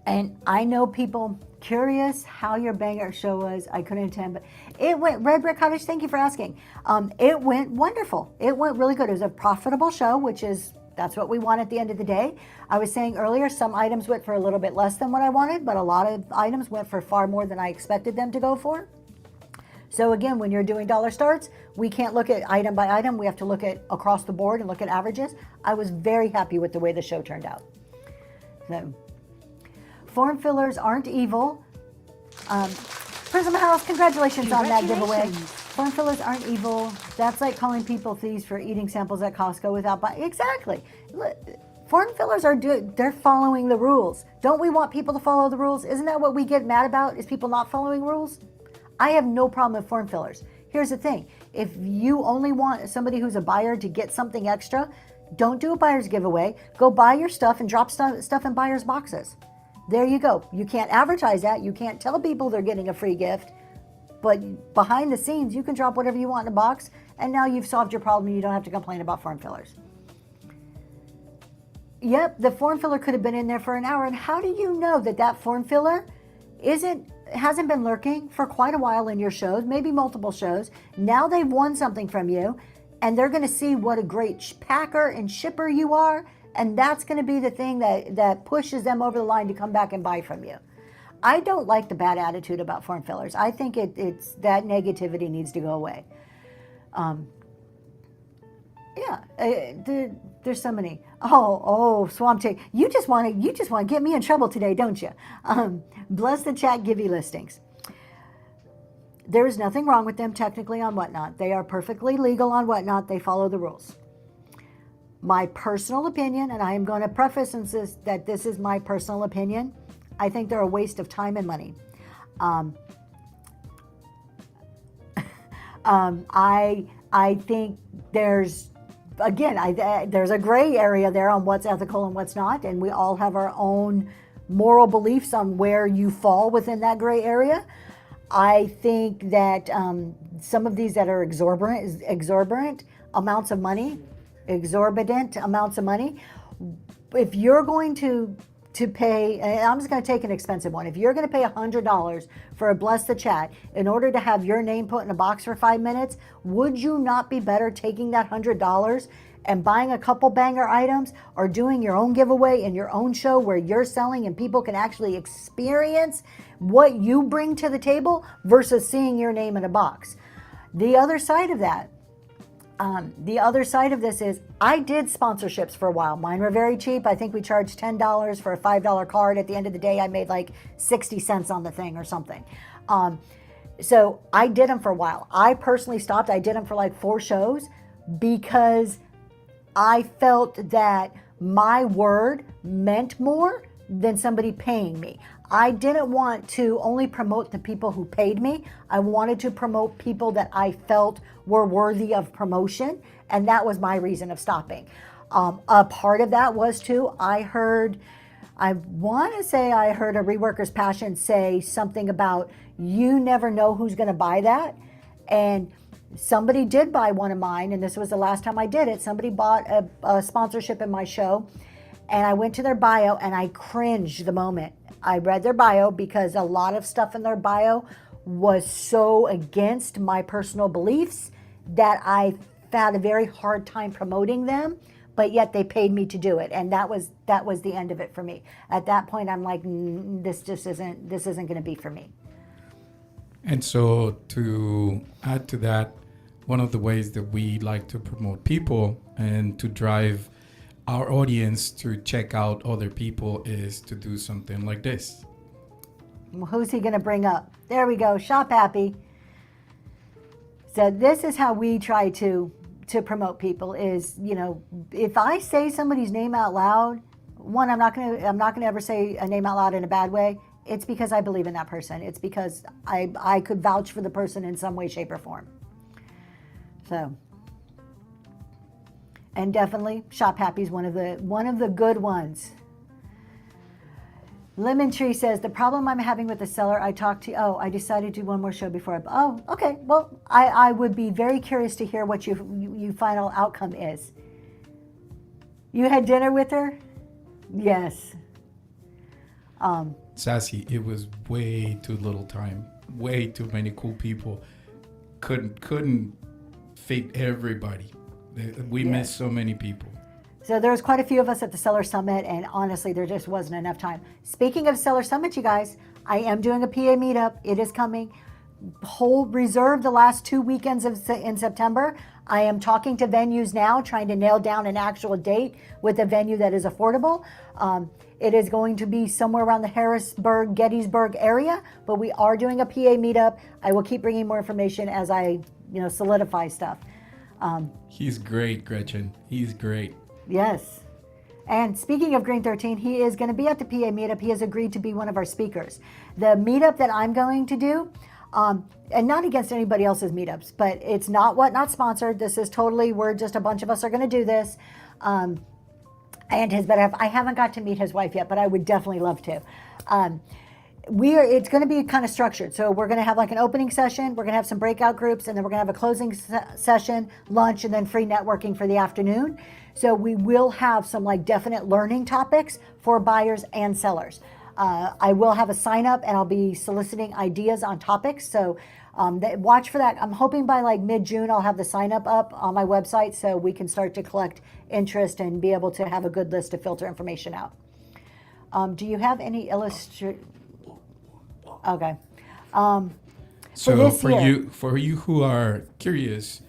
And I know people curious how your banger show was. I couldn't attend, but it went, Red Brick Cottage, thank you for asking. It went wonderful. It went really good. It was a profitable show, which is, that's what we want at the end of the day. I was saying earlier, some items went for a little bit less than what I wanted, but a lot of items went for far more than I expected them to go for. So again, when you're doing dollar starts, we can't look at item by item. We have to look at across the board and look at averages. I was very happy with the way the show turned out. So, form fillers aren't evil. Prism House, congratulations on that giveaway. Form fillers aren't evil. That's like calling people thieves for eating samples at Costco without buying. Exactly. Form fillers are they're following the rules. Don't we want people to follow the rules? Isn't that what we get mad about, is people not following rules? I have no problem with form fillers. Here's the thing. If you only want somebody who's a buyer to get something extra, don't do a buyer's giveaway. Go buy your stuff and drop stuff in buyer's boxes. There you go. You can't advertise that. You can't tell people they're getting a free gift. But behind the scenes, you can drop whatever you want in a box, and now you've solved your problem and you don't have to complain about form fillers. Yep, the form filler could have been in there for an hour. And how do you know that that form filler hasn't been lurking for quite a while in your shows, maybe multiple shows? Now they've won something from you, and they're going to see what a great packer and shipper you are. And that's going to be the thing that pushes them over the line to come back and buy from you. I don't like the bad attitude about form fillers. I think it's that negativity needs to go away. There's so many. Oh, Swamp Chick, you just want to get me in trouble today, don't you? Bless the chat, give you listings. There is nothing wrong with them technically on Whatnot. They are perfectly legal on Whatnot. They follow the rules. My personal opinion, and I am going to preface that this is my personal opinion, I think they're a waste of time and money. I think there's a gray area there on what's ethical and what's not, and we all have our own moral beliefs on where you fall within that gray area. I think that some of these that are exorbitant amounts of money, if you're going to pay, and I'm just going to take an expensive one. If you're going to pay $100 for a Bless the Chat in order to have your name put in a box for 5 minutes, would you not be better taking that $100 and buying a couple banger items, or doing your own giveaway in your own show where you're selling and people can actually experience what you bring to the table versus seeing your name in a box? The other side of this is, I did sponsorships for a while. Mine were very cheap. I think we charged $10 for a $5 card. At the end of the day, I made like 60 cents on the thing or something. So I did them for a while. I personally stopped. I did them for like 4 shows because I felt that my word meant more than somebody paying me. I didn't want to only promote the people who paid me. I wanted to promote people that I felt were worthy of promotion, and that was my reason of stopping. A part of that was too, I want to say I heard a Reworker's Passion say something about, you never know who's going to buy that. And somebody did buy one of mine, and this was the last time I did it. Somebody bought a sponsorship in my show, and I went to their bio and I cringed the moment I read their bio, because a lot of stuff in their bio was so against my personal beliefs that I had a very hard time promoting them, but yet they paid me to do it. And that was the end of it for me. At that point, I'm like, this isn't going to be for me. And so to add to that, one of the ways that we like to promote people and to drive our audience to check out other people is to do something like this. Well, who's he going to bring up? There we go. Shop Happy. So this is how we try to promote people is, you know, if I say somebody's name out loud, one, I'm not going to ever say a name out loud in a bad way. It's because I believe in that person. It's because I could vouch for the person in some way, shape, or form. So, and definitely Shop Happy is one of the good ones. Lemon Tree says, the problem I'm having with the seller I talked to, I decided to do one more show before okay. Well, I would be very curious to hear what you final outcome is. You had dinner with her? Yes. Sassy, it was way too little time, way too many cool people. Couldn't fit everybody. We missed so many people. So there was quite a few of us at the Seller Summit, and honestly, there just wasn't enough time. Speaking of Seller Summit, you guys, I am doing a PA meetup. It is coming. Reserve the last 2 weekends in September. I am talking to venues now, trying to nail down an actual date with a venue that is affordable. It is going to be somewhere around the Harrisburg, Gettysburg area, but we are doing a PA meetup. I will keep bringing more information as I, solidify stuff. He's great, Gretchen. He's great. Yes. And speaking of Green 13, he is going to be at the PA meetup. He has agreed to be one of our speakers. The meetup that I'm going to do, and not against anybody else's meetups, but it's not sponsored. This is totally, we're just a bunch of us are going to do this. And his better half, I haven't got to meet his wife yet, but I would definitely love to. It's going to be kind of structured. So we're going to have like an opening session. We're going to have some breakout groups, and then we're going to have a closing session, lunch, and then free networking for the afternoon. So we will have some like definite learning topics for buyers and sellers. I will have a sign up, and I'll be soliciting ideas on topics. So watch for that. I'm hoping by like mid-June, I'll have the sign up on my website so we can start to collect interest and be able to have a good list to filter information out. Do you have any Okay. So for you who are curious,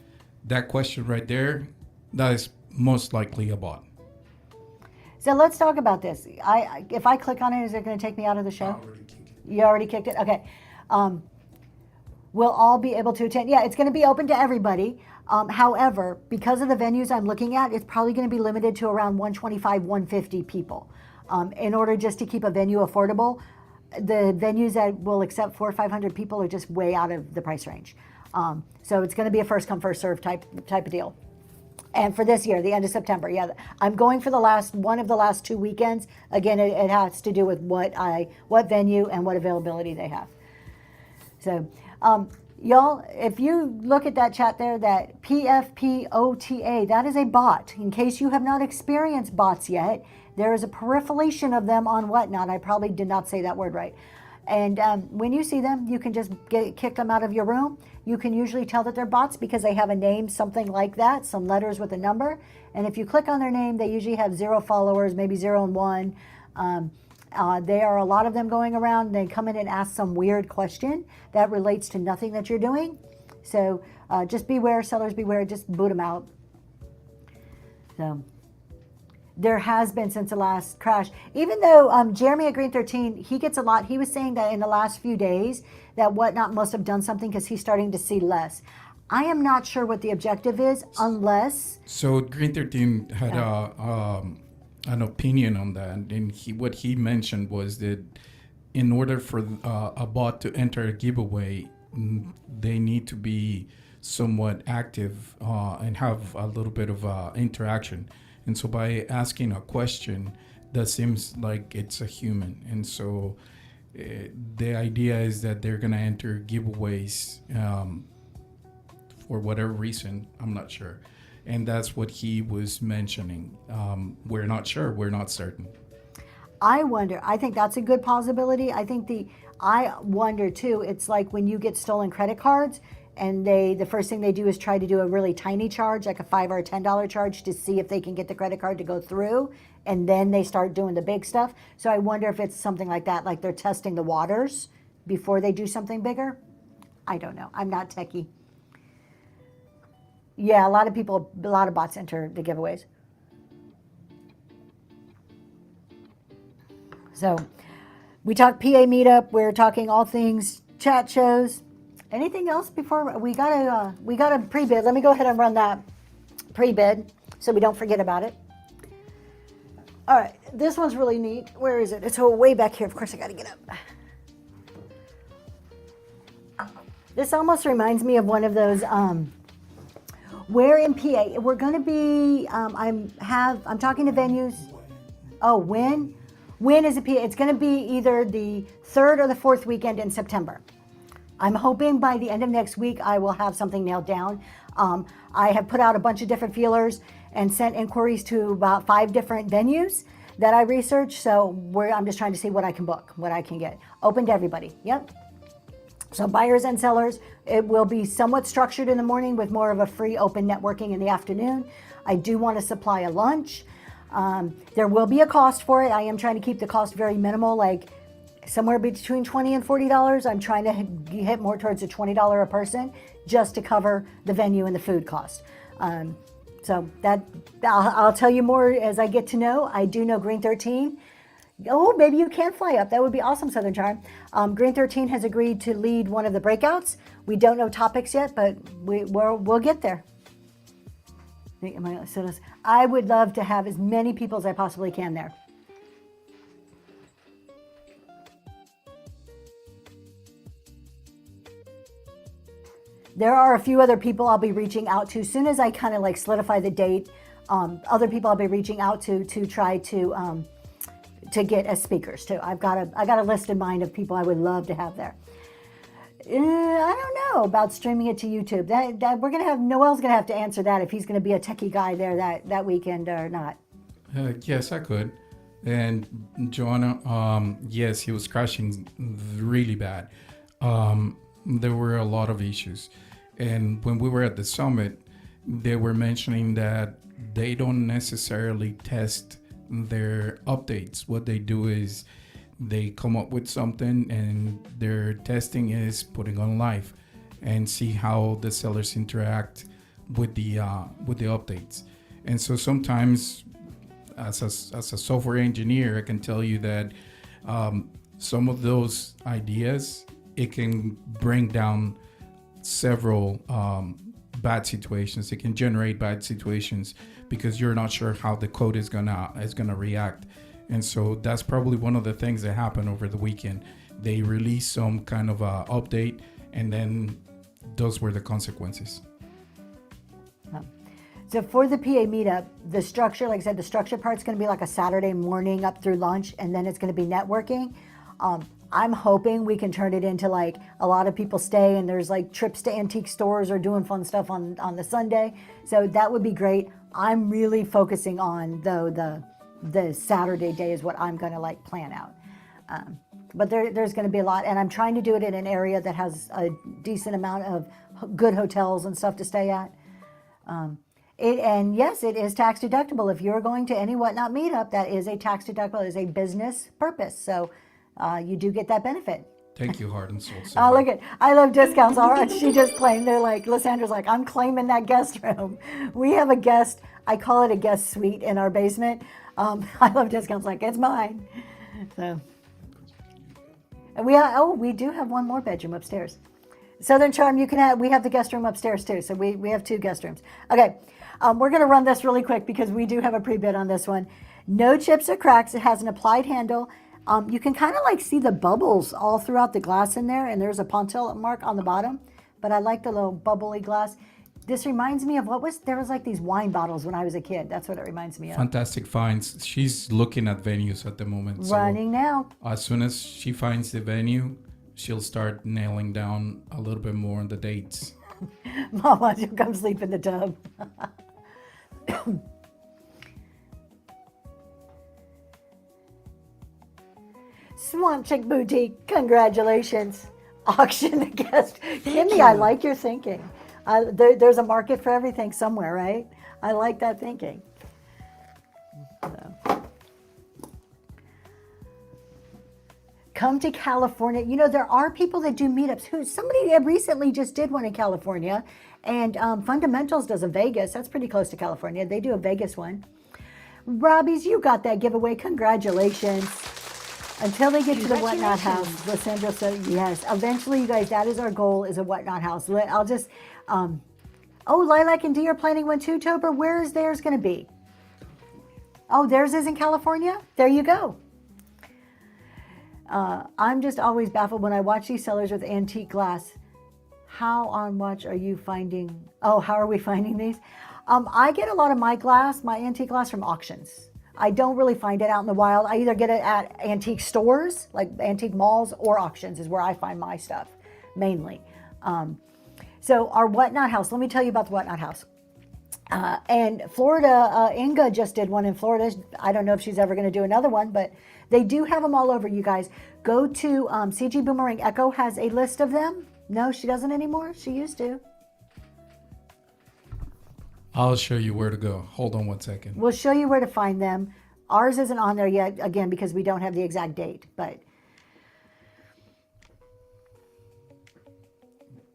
that question right there, that is most likely a bot. So let's talk about this. If I click on it, is it going to take me out of the show? You already kicked it? Okay. We'll all be able to attend. Yeah, it's going to be open to everybody. However, because of the venues I'm looking at, it's probably going to be limited to around 125, 150 people. In order just to keep a venue affordable, the venues that will accept 400 or 500 people are just way out of the price range. So it's going to be a first come, first serve type of deal. And for this year, the end of September, yeah, I'm going for one of the last 2 weekends. Again, it has to do with what venue and what availability they have. So, y'all, if you look at that chat there, that PFPOTA, that is a bot. In case you have not experienced bots yet, there is a proliferation of them on Whatnot. I probably did not say that word right. And when you see them, you can just kick them out of your room. You can usually tell that they're bots because they have a name, something like that, some letters with a number. And if you click on their name, they usually have 0 followers, maybe 0 and 1. There are a lot of them going around. They come in and ask some weird question that relates to nothing that you're doing. So just beware, sellers beware, just boot them out. So there has been since the last crash, even though Jeremy at Green 13, he gets a lot. He was saying that in the last few days that Whatnot must have done something because he's starting to see less. I am not sure what the objective is unless. So Green 13 had an opinion on that, and what he mentioned was that in order for a bot to enter a giveaway, they need to be somewhat active and have a little bit of interaction. And so by asking a question, that seems like it's a human. And so the idea is that they're going to enter giveaways for whatever reason. I'm not sure. And that's what he was mentioning. We're not sure. We're not certain. I wonder. I think that's a good possibility. I wonder too. It's like when you get stolen credit cards, and the first thing they do is try to do a really tiny charge, like a $5 or $10 charge, to see if they can get the credit card to go through, and then they start doing the big stuff. So I wonder if it's something like that, like they're testing the waters before they do something bigger. I don't know. I'm not techie. Yeah, a lot of bots enter the giveaways. So we talk PA meetup. We're talking all things chat shows. Anything else before we got a pre-bid? Let me go ahead and run that pre-bid so we don't forget about it. All right, this one's really neat. Where is it? It's way back here. Of course, I got to get up. This almost reminds me of one of those. Where in PA we're going to be. I'm talking to venues. Oh, when? When is it PA? It's going to be either the 3rd or the 4th weekend in September. I'm hoping by the end of next week I will have something nailed down. I have put out a bunch of different feelers and sent inquiries to about 5 different venues that I researched. So I'm just trying to see what I can book, what I can get. Open to everybody. Yep. So buyers and sellers, it will be somewhat structured in the morning with more of a free open networking in the afternoon. I do want to supply a lunch. There will be a cost for it. I am trying to keep the cost very minimal, like somewhere between $20 and $40. I'm trying to hit more towards the $20 a person just to cover the venue and the food cost. So that I'll tell you more as I get to know. I do know Green 13. Oh, maybe you can fly up. That would be awesome, Southern Charm. Green 13 has agreed to lead one of the breakouts. We don't know topics yet, but we'll get there. I would love to have as many people as I possibly can there. There are a few other people I'll be reaching out to. As soon as I kind of like solidify the date, other people I'll be reaching out to try to get as speakers too. I got a list in mind of people I would love to have there. I don't know about streaming it to YouTube. That we're gonna have Noel's gonna have to answer that if he's gonna be a techie guy there that weekend or not. Yes, I could. And Joanna, yes, he was crashing really bad. There were a lot of issues. And when we were at the summit, they were mentioning that they don't necessarily test their updates. What they do is they come up with something and their testing is putting on live and see how the sellers interact with the updates. And so sometimes as a software engineer, I can tell you that some of those ideas, it can bring down several bad situations. It can generate bad situations because you're not sure how the code is gonna react. And so that's probably one of the things that happened over the weekend. They released some kind of a update, and then those were the consequences. So for the PA meetup, the structure, like I said, the structure part's going to be like a Saturday morning up through lunch, and then it's going to be networking. I'm hoping we can turn it into like a lot of people stay and there's like trips to antique stores or doing fun stuff on the Sunday. So that would be great. I'm really focusing on though the Saturday day is what I'm going to like plan out. But there's going to be a lot, and I'm trying to do it in an area that has a decent amount of good hotels and stuff to stay at. And yes, it is tax deductible. If you're going to any Whatnot meetup, that is a tax deductible, it is a business purpose. So you do get that benefit. Thank you, Heart and Soul. Oh, look at, I love discounts. All right, she just claimed, they're like, Lysandra's like, I'm claiming that guest room. We have a guest, I call it a guest suite in our basement. I love discounts, like, it's mine. So, and we do have one more bedroom upstairs. Southern Charm, we have the guest room upstairs too. So we have 2 guest rooms. Okay, we're gonna run this really quick because we do have a pre-bid on this one. No chips or cracks, it has an applied handle. You can kind of like see the bubbles all throughout the glass in there, and there's a Pontil mark on the bottom, but I like the little bubbly glass. This reminds me of there was like these wine bottles when I was a kid. That's what it reminds me of. Fantastic finds. She's looking at venues at the moment. Running now. As soon as she finds the venue, she'll start nailing down a little bit more on the dates. Mama, you'll come sleep in the tub. Swamp Chick Boutique, congratulations. Auction the guest. Kimmy, I like your thinking. There's a market for everything somewhere, right? I like that thinking. So. Come to California. You know, there are people that do meetups. Somebody recently just did one in California, and Fundamentals does a Vegas. That's pretty close to California. They do a Vegas one. Robbie's, you got that giveaway. Congratulations. Until they get to the Whatnot house, Lysandra said, yes. Eventually, you guys, that is our goal, is a Whatnot house. I'll just, Lilac and Dee are planning one too, Tober. Where is theirs going to be? Oh, theirs is in California? There you go. I'm just always baffled when I watch these sellers with antique glass. How on watch are you finding? Oh, how are we finding these? I get a lot of my antique glass from auctions. I don't really find it out in the wild. I either get it at antique stores, like antique malls, or auctions is where I find my stuff, mainly. So our Whatnot house, let me tell you about the Whatnot house. And Florida, Inga just did one in Florida. I don't know if she's ever going to do another one, but they do have them all over, you guys. Go to CG Boomerang Echo has a list of them. No, she doesn't anymore. She used to. I'll show you where to go. Hold on one second. We'll show you where to find them. Ours isn't on there yet, again, because we don't have the exact date, but.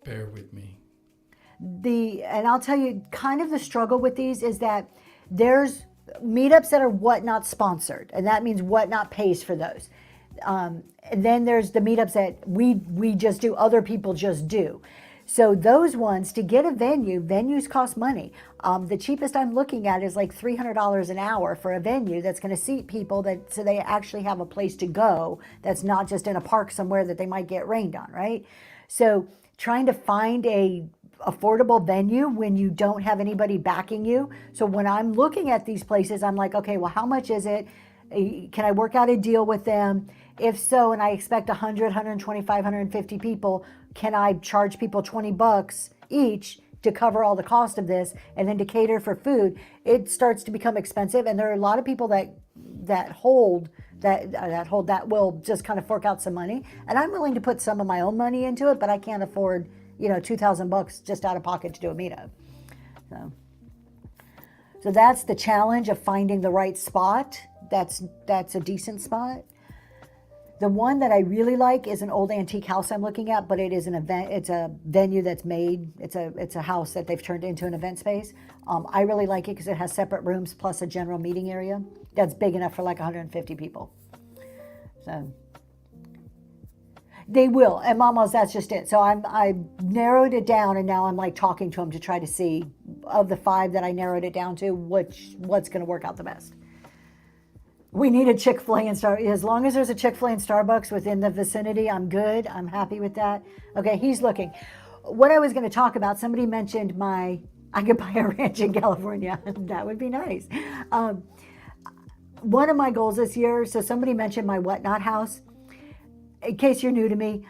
Bear with me. And I'll tell you, kind of the struggle with these is that there's meetups that are Whatnot sponsored, and that means Whatnot pays for those. And then there's the meetups that we just do, other people just do. So those ones, to get a venue, venues cost money. The cheapest I'm looking at is like $300 an hour for a venue that's going to seat people so they actually have a place to go that's not just in a park somewhere that they might get rained on, right? So trying to find a affordable venue when you don't have anybody backing you. So when I'm looking at these places, I'm like, okay, well, how much is it? Can I work out a deal with them? If so, and I expect 100, 125, 150 people, can I charge people $20 each to cover all the cost of this and then to cater for food? It starts to become expensive, and there are a lot of people that will just kind of fork out some money, and I'm willing to put some of my own money into it, but I can't afford $2,000 just out of pocket to do a meetup. So that's the challenge of finding the right spot. That's a decent spot. The one that I really like is an old antique house I'm looking at, but it is an event. It's a venue that's made. It's a house that they've turned into an event space. I really like it because it has separate rooms plus a general meeting area that's big enough for like 150 people. So they will, and Mama's, that's just it. So I narrowed it down, and now I'm like talking to them to try to see, of the 5 that I narrowed it down to, what's going to work out the best. We need a Chick-fil-A and Starbucks. As long as there's a Chick-fil-A and Starbucks within the vicinity, I'm good. I'm happy with that. Okay, he's looking. What I was going to talk about, somebody mentioned I could buy a ranch in California. That would be nice. One of my goals this year, so somebody mentioned my Whatnot house. In case you're new to me,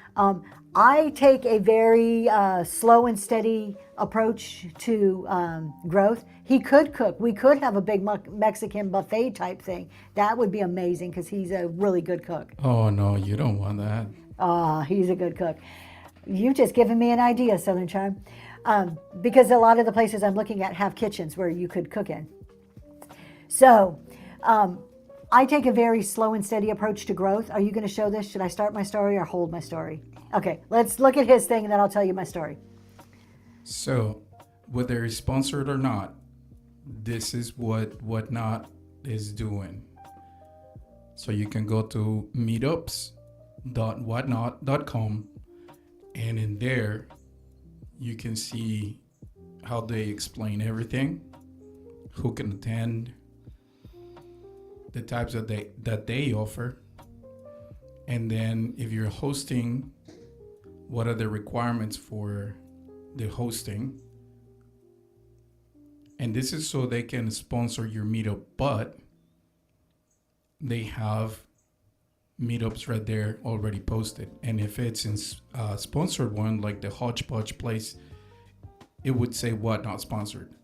I take a very slow and steady approach to growth. He could cook. We could have a big Mexican buffet type thing. That would be amazing because he's a really good cook. Oh, no, you don't want that. He's a good cook. You've just given me an idea, Southern Charm. Because a lot of the places I'm looking at have kitchens where you could cook in. So I take a very slow and steady approach to growth. Are you going to show this? Should I start my story or hold my story? Okay, let's look at his thing and then I'll tell you my story. So, whether it's sponsored or not, this is what Whatnot is doing. So you can go to meetups.whatnot.com, and in there you can see how they explain everything, who can attend, the types that they offer, and then if you're hosting, what are the requirements for the hosting. And this is so they can sponsor your meetup, but they have meetups right there already posted. And if it's in sponsored one, like the Hodgepodge place, it would say Whatnot sponsored.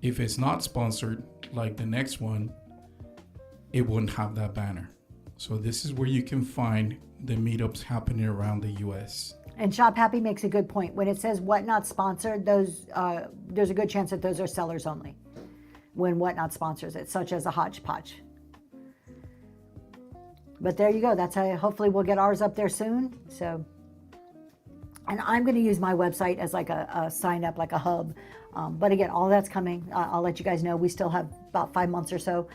If it's not sponsored, like the next one, it wouldn't have that banner. So this is where you can find the meetups happening around the US. And Shop Happy makes a good point. When it says Whatnot sponsored, those there's a good chance that those are sellers only when Whatnot sponsors it, such as a Hodgepodge. But there you go. That's how, hopefully we'll get ours up there soon. So, and I'm going to use my website as like a sign up, like a hub. But again, all that's coming. I'll let you guys know. We still have about 5 months or so.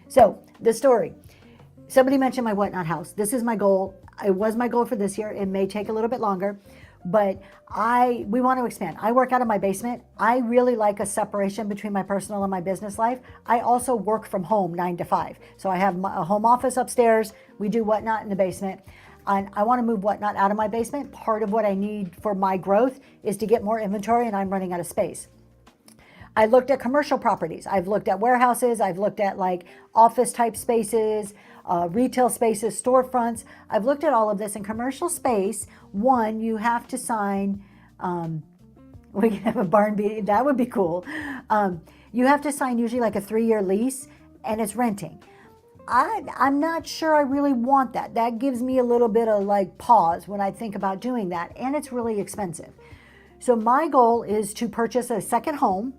So the story. Somebody mentioned my Whatnot house. This is my goal. It was my goal for this year. It may take a little bit longer, but we want to expand. I work out of my basement. I really like a separation between my personal and my business life. I also work from home 9 to 5. So I have a home office upstairs. We do Whatnot in the basement. And I want to move Whatnot out of my basement. Part of what I need for my growth is to get more inventory, and I'm running out of space. I looked at commercial properties. I've looked at warehouses. I've looked at like office type spaces, retail spaces, storefronts. I've looked at all of this. In commercial space, one, you have to sign, we can have a barn beat, that would be cool. You have to sign usually like a 3-year lease, and it's renting. I'm not sure I really want that. That gives me a little bit of like pause when I think about doing that, and it's really expensive. So my goal is to purchase a second home.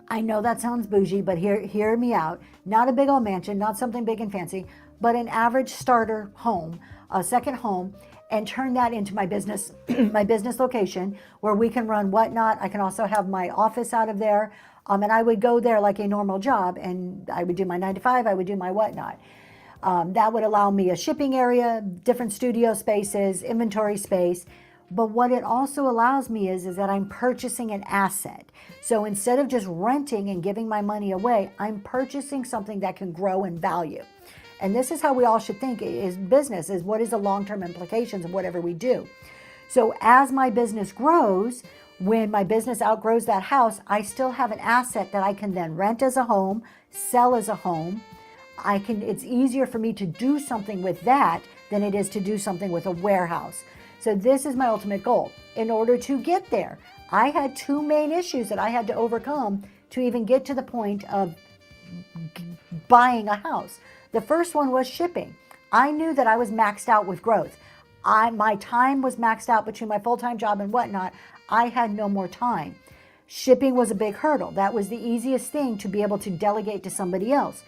I know that sounds bougie, but hear me out. Not a big old mansion, not something big and fancy, but an average starter home, a second home, and turn that into my business, my business location where we can run Whatnot. I can also have my office out of there. And I would go there like a normal job, and I would do my 9 to 5, I would do my Whatnot. That would allow me a shipping area, different studio spaces, inventory space. But what it also allows me is that I'm purchasing an asset. So instead of just renting and giving my money away, I'm purchasing something that can grow in value. And this is how we all should think is business, is what is the long-term implications of whatever we do. So as my business grows, when my business outgrows that house, I still have an asset that I can then rent as a home, sell as a home. It's easier for me to do something with that than it is to do something with a warehouse. So this is my ultimate goal. In order to get there, I had 2 main issues that I had to overcome to even get to the point of buying a house. The first one was shipping. I knew that I was maxed out with growth. My time was maxed out between my full-time job and Whatnot. I had no more time. Shipping was a big hurdle. That was the easiest thing to be able to delegate to somebody else.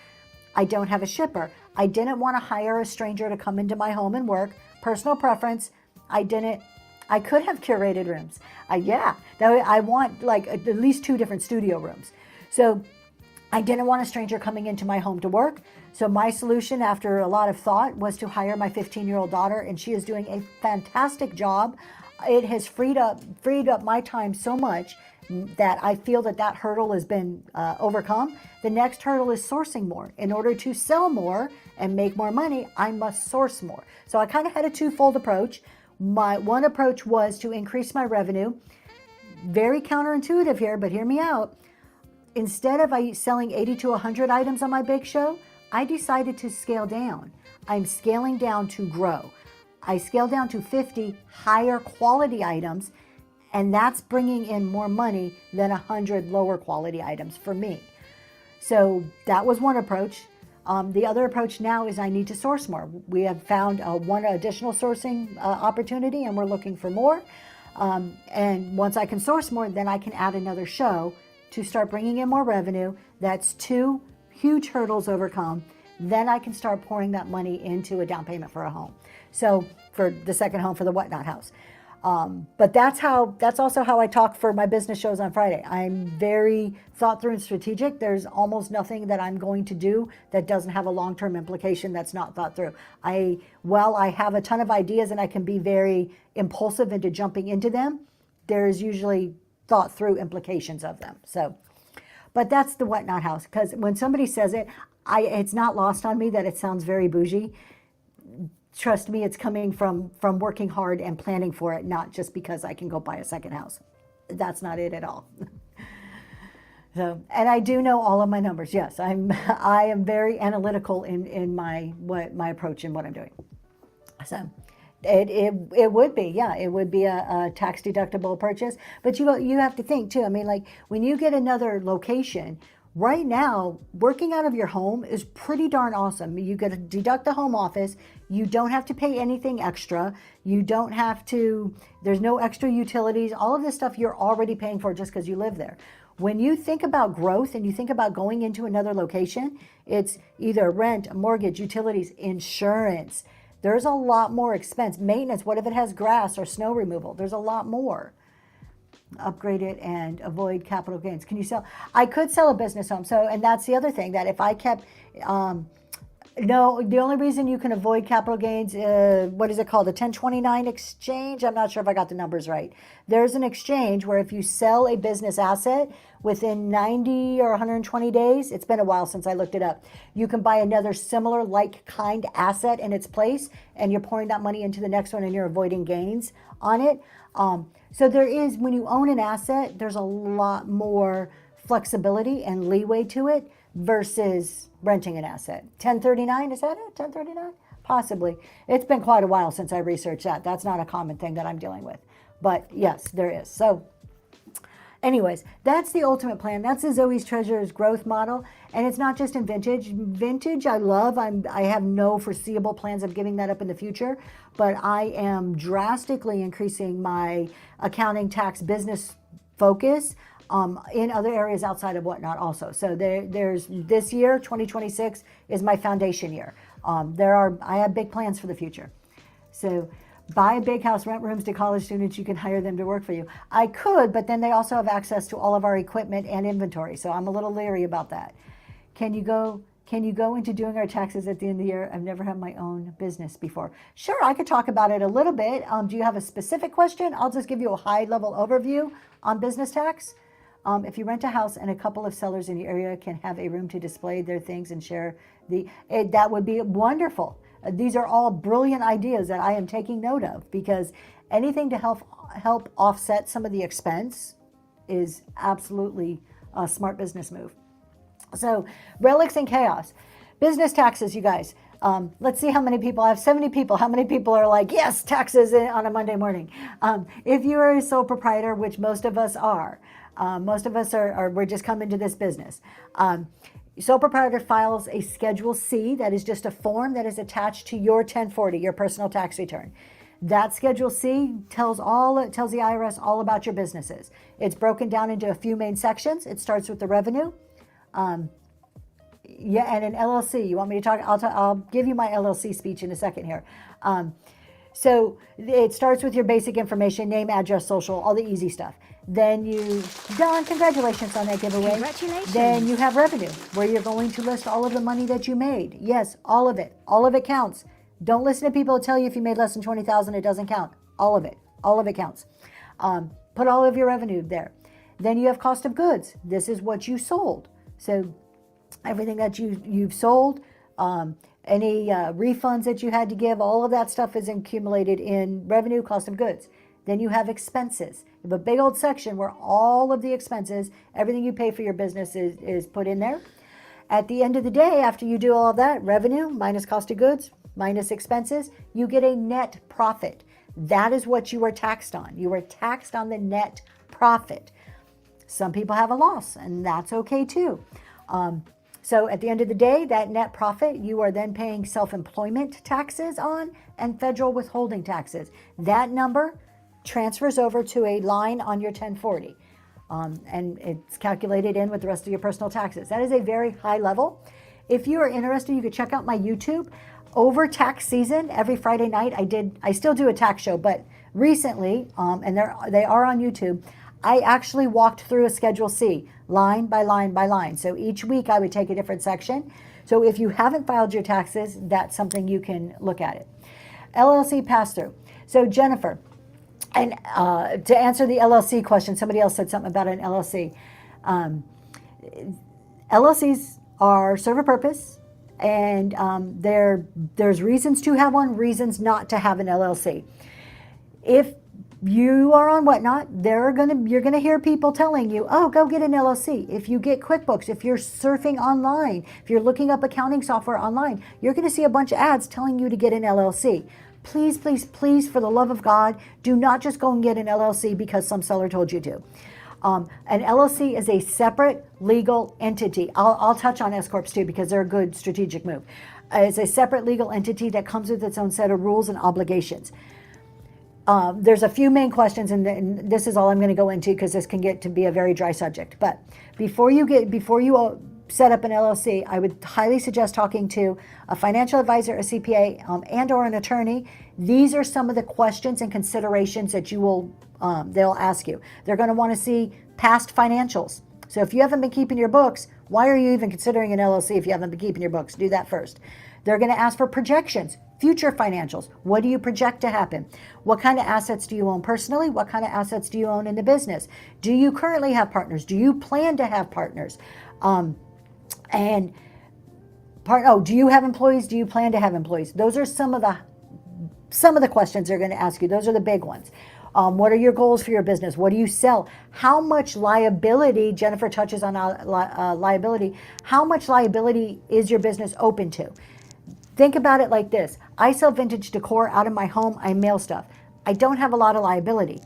I don't have a shipper. I didn't want to hire a stranger to come into my home and work. Personal preference. I could have curated rooms. I want like at least 2 different studio rooms. So I didn't want a stranger coming into my home to work. So my solution after a lot of thought was to hire my 15-year-old daughter, and she is doing a fantastic job. It has freed up my time so much that I feel that hurdle has been overcome. The next hurdle is sourcing more. In order to sell more and make more money, I must source more. So I kind of had a twofold approach. My one approach was to increase my revenue. Very counterintuitive here, but hear me out. Instead of selling 80 to 100 items on my big show, I decided to scale down. I'm scaling down to grow. I scaled down to 50 higher quality items, and that's bringing in more money than 100 lower quality items for me. So that was one approach. The other approach now is I need to source more. We have found one additional sourcing opportunity, and we're looking for more. And once I can source more, then I can add another show to start bringing in more revenue. That's 2 huge hurdles overcome. Then I can start pouring that money into a down payment for a home. So for the second home for the Whatnot house. But that's also how I talk for my business shows on Friday. I'm very thought through and strategic. There's almost nothing that I'm going to do that doesn't have a long-term implication that's not thought through. I have a ton of ideas and I can be very impulsive into jumping into them. There's usually thought through implications of them. So, but that's the Whatnot house, because when somebody says it, it's not lost on me that it sounds very bougie. Trust me, it's coming from working hard and planning for it, not just because I can go buy a second house. That's not it at all. So, and I do know all of my numbers. Yes, I am very analytical in my approach and what I'm doing. So, it would be, yeah, it would be a tax deductible purchase. But you have to think too. I mean, like when you get another location. Right now, working out of your home is pretty darn awesome. You get to deduct the home office. You don't have to pay anything extra. There's no extra utilities. All of this stuff you're already paying for just because you live there. when you think about growth and you think about going into another location, it's either rent, mortgage, utilities, insurance. There's a lot more expense. Maintenance, what if it has grass or snow removal? There's a lot more. Upgrade it and avoid capital gains. Can you sell? I could sell a business home. So, and that's the other thing, that if I kept, no, the only reason you can avoid capital gains, what is it called? A 1029 exchange? I'm not sure if I got the numbers right. There's an exchange where if you sell a business asset within 90 or 120 days, it's been a while since I looked it up, you can buy another similar like kind asset in its place, and you're pouring that money into the next one and you're avoiding gains on it. So there is, when you own an asset, there's a lot more flexibility and leeway to it versus renting an asset. 1039, is that it? 1039? Possibly. It's been quite a while since I researched that. That's not a common thing that I'm dealing with. But yes, there is. So anyways, that's the ultimate plan. That's the Zoe's Treasures growth model. And it's not just in vintage. Vintage, I love. I have no foreseeable plans of giving that up in the future. But I am drastically increasing my accounting, tax, business focus in other areas outside of Whatnot also. So there's this year, 2026, is my foundation year. I have big plans for the future. So buy a big house, rent rooms to college students. You can hire them to work for you. I could, but then they also have access to all of our equipment and inventory. So I'm a little leery about that. Can you go into doing our taxes at the end of the year? I've never had my own business before. Sure, I could talk about it a little bit. Do you have a specific question? I'll just give you a high level overview on business tax. If you rent a house and a couple of sellers in your area can have a room to display their things and share that would be wonderful. These are all brilliant ideas that I am taking note of, because anything to help offset some of the expense is absolutely a smart business move. So relics and chaos. Business taxes, you guys. Let's see how many people. I have 70 people. How many people are like, yes, taxes on a Monday morning? If you are a sole proprietor, which most of us are, we're just coming to this business. Sole proprietor files a Schedule C, that is just a form that is attached to your 1040, your personal tax return. That Schedule C tells the IRS all about your businesses. It's broken down into a few main sections. It starts with the revenue. And an LLC. You want me to talk? I'll give you my LLC speech in a second here. So it starts with your basic information, name, address, social, all the easy stuff. Then Don, congratulations on that giveaway. Congratulations. Then you have revenue, where you're going to list all of the money that you made. Yes, all of it. All of it counts. Don't listen to people who tell you if you made less than $20,000, it doesn't count. All of it. All of it counts. Put all of your revenue there. Then you have cost of goods. This is what you sold. So everything that you've sold, any refunds that you had to give, all of that stuff is accumulated in revenue, cost of goods. Then you have expenses. You have a big old section where all of the expenses, everything you pay for your business is put in there. At the end of the day, after you do all of that, revenue minus cost of goods minus expenses, you get a net profit. That is what you were taxed on. You were taxed on the net profit. Some people have a loss, and that's okay too. So at the end of the day, that net profit, you are then paying self-employment taxes on and federal withholding taxes. That number transfers over to a line on your 1040. And it's calculated in with the rest of your personal taxes. That is a very high level. If you are interested, you could check out my YouTube. Over tax season, every Friday night, I still do a tax show, but recently, and they are on YouTube, I actually walked through a Schedule C, line by line by line. So each week I would take a different section. So if you haven't filed your taxes, that's something you can look at it. LLC pass-through. So Jennifer, and to answer the LLC question, somebody else said something about an LLC. LLCs are serve a purpose, and there's reasons to have one, reasons not to have an LLC. If you are on Whatnot, you're gonna hear people telling you, oh, go get an LLC. If you get QuickBooks, if you're surfing online, if you're looking up accounting software online, you're gonna see a bunch of ads telling you to get an LLC. Please, please, please, for the love of God, do not just go and get an LLC because some seller told you to. An LLC is a separate legal entity. I'll touch on S Corps too because they're a good strategic move. It's a separate legal entity that comes with its own set of rules and obligations. there's a few main questions, and this is all I'm going to go into because this can get to be a very dry subject. But before you set up an LLC, I would highly suggest talking to a financial advisor, a CPA, and or an attorney. These are some of the questions and considerations that they'll ask you. They're going to want to see past financials. So if you haven't been keeping your books, why are you even considering an LLC if you haven't been keeping your books? Do that first. They're going to ask for projections, future financials. What do you project to happen? What kind of assets do you own personally? What kind of assets do you own in the business? Do you currently have partners? Do you plan to have partners? Do you have employees? Do you plan to have employees? Those are some of the questions they're going to ask you. Those are the big ones. What are your goals for your business? What do you sell? How much liability, Jennifer touches on liability, how much liability is your business open to? Think about it like this. I sell vintage decor out of my home. I mail stuff. I don't have a lot of liability.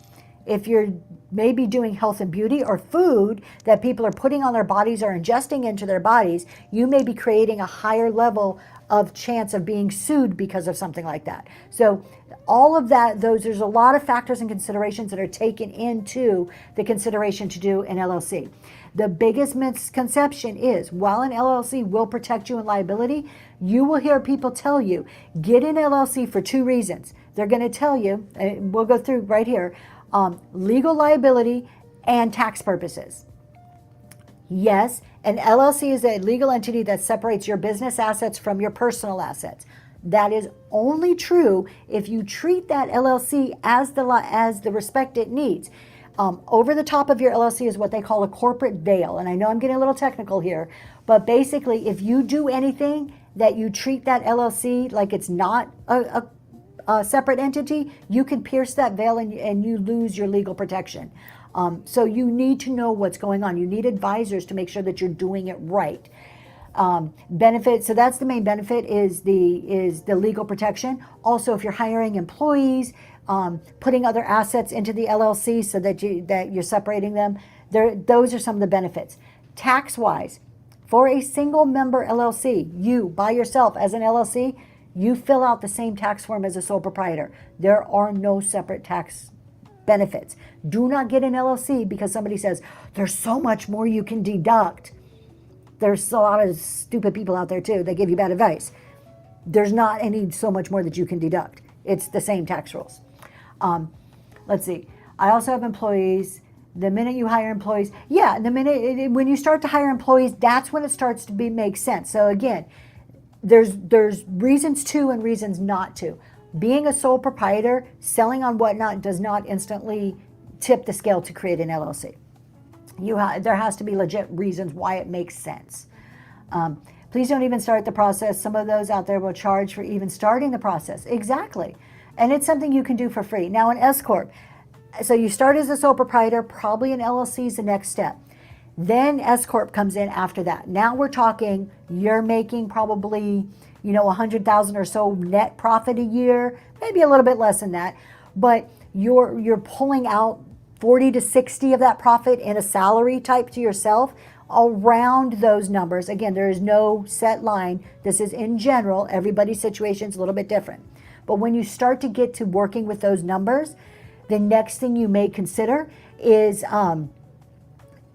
If you're maybe doing health and beauty or food that people are putting on their bodies or ingesting into their bodies, you may be creating a higher level of chance of being sued because of something like that. So all of that, there's a lot of factors and considerations that are taken into the consideration to do an LLC. The biggest misconception is, while an LLC will protect you in liability, you will hear people tell you, get an LLC for two reasons. They're going to tell you, we'll go through right here, legal liability and tax purposes. Yes, an LLC is a legal entity that separates your business assets from your personal assets. That is only true if you treat that LLC as the respect it needs. Over the top of your LLC is what they call a corporate veil. And I know I'm getting a little technical here, but basically if you do anything that you treat that LLC like it's not a separate entity, you can pierce that veil and you lose your legal protection. So you need to know what's going on. You need advisors to make sure that you're doing it right. Benefit, so that's the main benefit, is the legal protection. Also, if you're hiring employees, putting other assets into the LLC so that you're separating them, those are some of the benefits. Tax-wise, for a single member LLC, you by yourself as an LLC, you fill out the same tax form as a sole proprietor. There are no separate tax benefits. Do not get an LLC because somebody says there's so much more you can deduct. There's a lot of stupid people out there too. They give you bad advice. There's not so much more that you can deduct. It's the same tax rules. Let's see. I also have employees. The minute you hire employees, when you start to hire employees, that's when it starts to make sense. So again, there's reasons to and reasons not to. Being a sole proprietor, selling on whatnot, does not instantly tip the scale to create an LLC. There has to be legit reasons why it makes sense. Please don't even start the process. Some of those out there will charge for even starting the process. Exactly. And it's something you can do for free. Now, an S Corp. So you start as a sole proprietor, probably an LLC is the next step. Then S Corp comes in after that. Now we're talking, you're making probably, $100,000 or so net profit a year, maybe a little bit less than that, but you're pulling out 40 to 60 of that profit in a salary type to yourself around those numbers. Again, there is no set line. This is in general. Everybody's situation is a little bit different. But when you start to get to working with those numbers, the next thing you may consider is,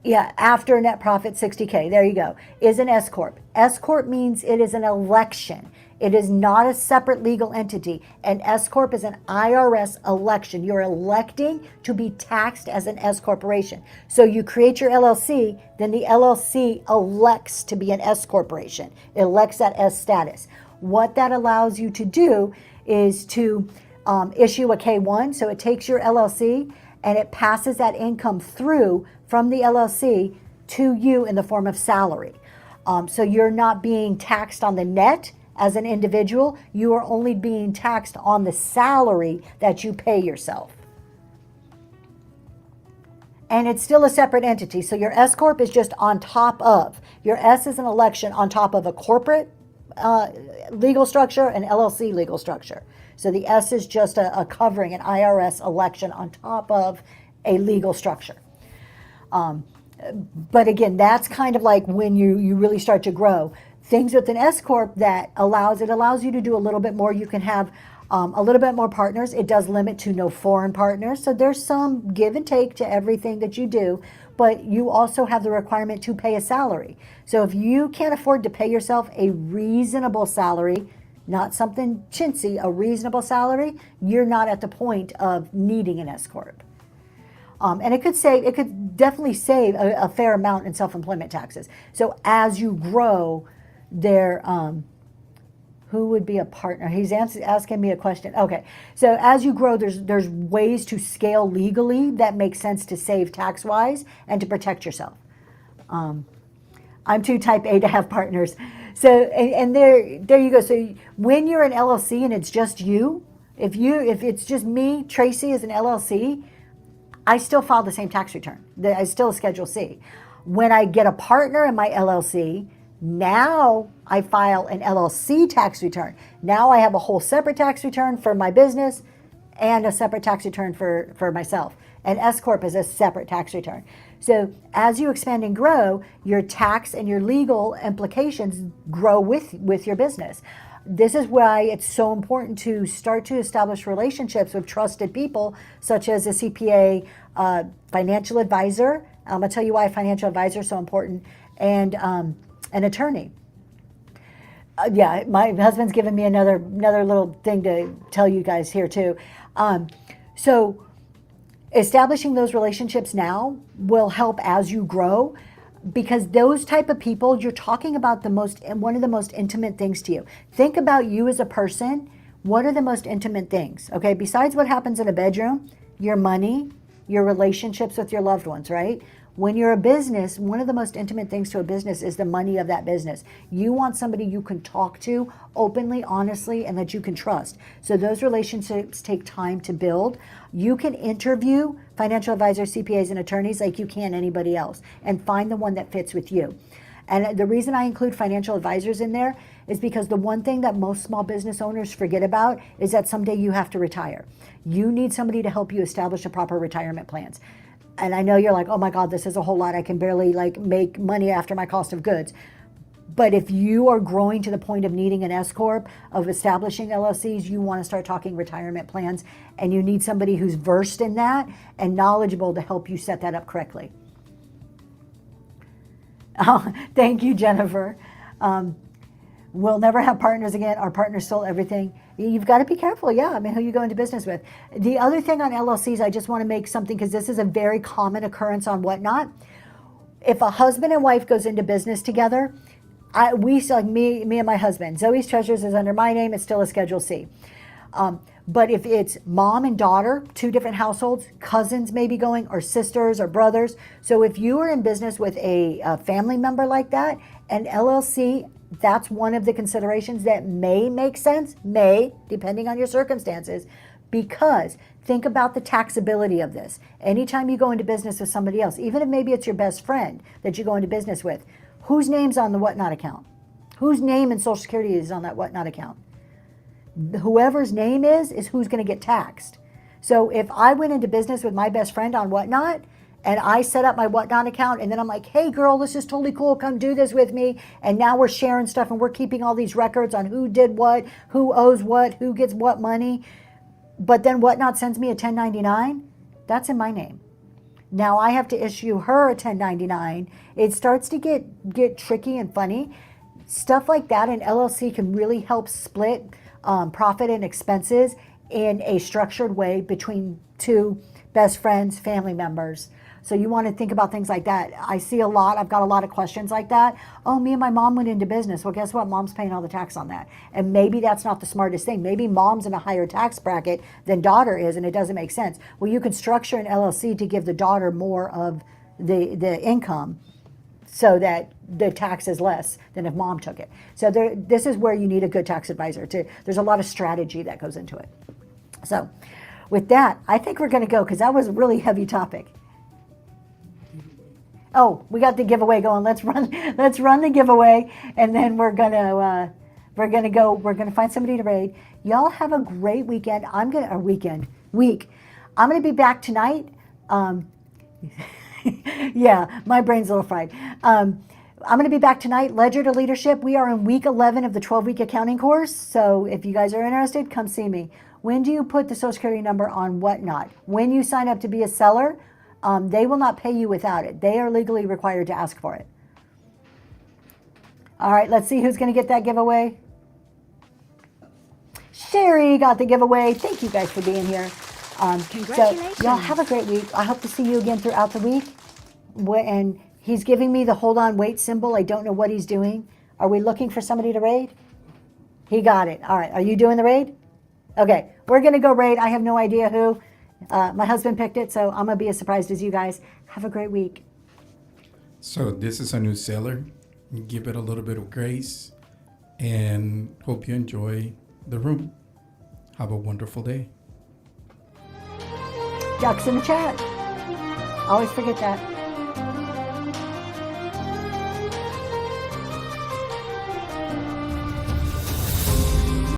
after net profit 60K, there you go, is an S Corp. S Corp means it is an election. It is not a separate legal entity. An S Corp is an IRS election. You're electing to be taxed as an S Corporation. So you create your LLC, then the LLC elects to be an S Corporation. It elects that S status. What that allows you to do is to issue a K-1. So it takes your LLC and it passes that income through from the LLC to you in the form of salary. So you're not being taxed on the net as an individual. You are only being taxed on the salary that you pay yourself. And it's still a separate entity. So your S Corp is just on top of. Your S is an election on top of a corporate legal structure and LLC legal structure. So the S is just a covering, an IRS election on top of a legal structure. But again, that's kind of like when you really start to grow. Things with an S Corp that allows you to do a little bit more. You can have A little bit more partners. It does limit to no foreign partners. So there's some give and take to everything that you do, but you also have the requirement to pay a salary. So if you can't afford to pay yourself a reasonable salary, not something chintzy, a reasonable salary, you're not at the point of needing an S corp. And it could definitely save a fair amount in self-employment taxes. So as you grow, who would be a partner? He's asking me a question. Okay, so as you grow, there's ways to scale legally that make sense to save tax-wise and to protect yourself. I'm too type A to have partners. So, and there you go. So when you're an LLC and it's just you, if it's just me, Tracy, as an LLC, I still file the same tax return. I still Schedule C. When I get a partner in my LLC, now I file an LLC tax return. Now I have a whole separate tax return for my business and a separate tax return for myself. And S Corp is a separate tax return. So as you expand and grow, your tax and your legal implications grow with your business. This is why it's so important to start to establish relationships with trusted people, such as a CPA, financial advisor. I'm going to tell you why a financial advisor is so important, and an attorney. Yeah, my husband's given me another little thing to tell you guys here too. So establishing those relationships now will help as you grow, because those type of people, you're talking about one of the most intimate things to you. Think about you as a person. What are the most intimate things? Okay, besides what happens in a bedroom, your money, your relationships with your loved ones, right? When you're a business, one of the most intimate things to a business is the money of that business. You want somebody you can talk to openly, honestly, and that you can trust. So those relationships take time to build. You can interview financial advisors, CPAs, and attorneys like you can anybody else, and find the one that fits with you. And the reason I include financial advisors in there is because the one thing that most small business owners forget about is that someday you have to retire. You need somebody to help you establish a proper retirement plans. And I know you're like, oh my God, this is a whole lot. I can barely make money after my cost of goods. But if you are growing to the point of needing an S Corp, of establishing LLCs, you want to start talking retirement plans, and you need somebody who's versed in that and knowledgeable to help you set that up correctly. Oh, thank you, Jennifer. We'll never have partners again. Our partners stole everything. You've got to be careful. Yeah, I mean, who you go into business with. The other thing on LLCs, I just want to make something, because this is a very common occurrence on Whatnot. If a husband and wife goes into business together, me and my husband, Zoe's Treasures is under my name. It's still a Schedule C. But if it's mom and daughter, two different households, cousins may be going, or sisters or brothers. So if you are in business with a family member like that, an LLC, that's one of the considerations that may make sense, depending on your circumstances, because think about the taxability of this. Anytime you go into business with somebody else, even if maybe it's your best friend that you go into business with, whose name's on the Whatnot account? Whose name and Social Security is on that Whatnot account? Whoever's name is who's going to get taxed. So if I went into business with my best friend on Whatnot, and I set up my Whatnot account, and then I'm like, hey girl, this is totally cool, come do this with me, and now we're sharing stuff and we're keeping all these records on who did what, who owes what, who gets what money, but then Whatnot sends me a 1099, that's in my name. Now I have to issue her a 1099. It starts to get tricky and funny. Stuff like that in LLC can really help split profit and expenses in a structured way between two best friends, family members. So you want to think about things like that. I've got a lot of questions like that. Oh, me and my mom went into business. Well, guess what? Mom's paying all the tax on that. And maybe that's not the smartest thing. Maybe mom's in a higher tax bracket than daughter is, and it doesn't make sense. Well, you can structure an LLC to give the daughter more of the income so that the tax is less than if mom took it. So this is where you need a good tax advisor too. There's a lot of strategy that goes into it. So with that, I think we're going to go, because that was a really heavy topic. Oh, we got the giveaway going. Let's run the giveaway, and then we're gonna find somebody to raid. Y'all have a great weekend. Week. I'm gonna be back tonight. Yeah, my brain's a little fried. I'm going to be back tonight. Ledger to Leadership. We are in week 11 of the 12-week accounting course. So if you guys are interested, come see me. When do you put the Social Security number on Whatnot? When you sign up to be a seller, they will not pay you without it. They are legally required to ask for it. All right, let's see who's going to get that giveaway. Sherry got the giveaway. Thank you guys for being here. Congratulations. So y'all have a great week. I hope to see you again throughout the week. And he's giving me the hold on, wait symbol. I don't know what he's doing. Are we looking for somebody to raid? He got it. All right. Are you doing the raid? Okay. We're going to go raid. I have no idea who. My husband picked it, so I'm going to be as surprised as you guys. Have a great week. So this is a new seller. Give it a little bit of grace and hope you enjoy the room. Have a wonderful day. Ducks in the chat. Always forget that.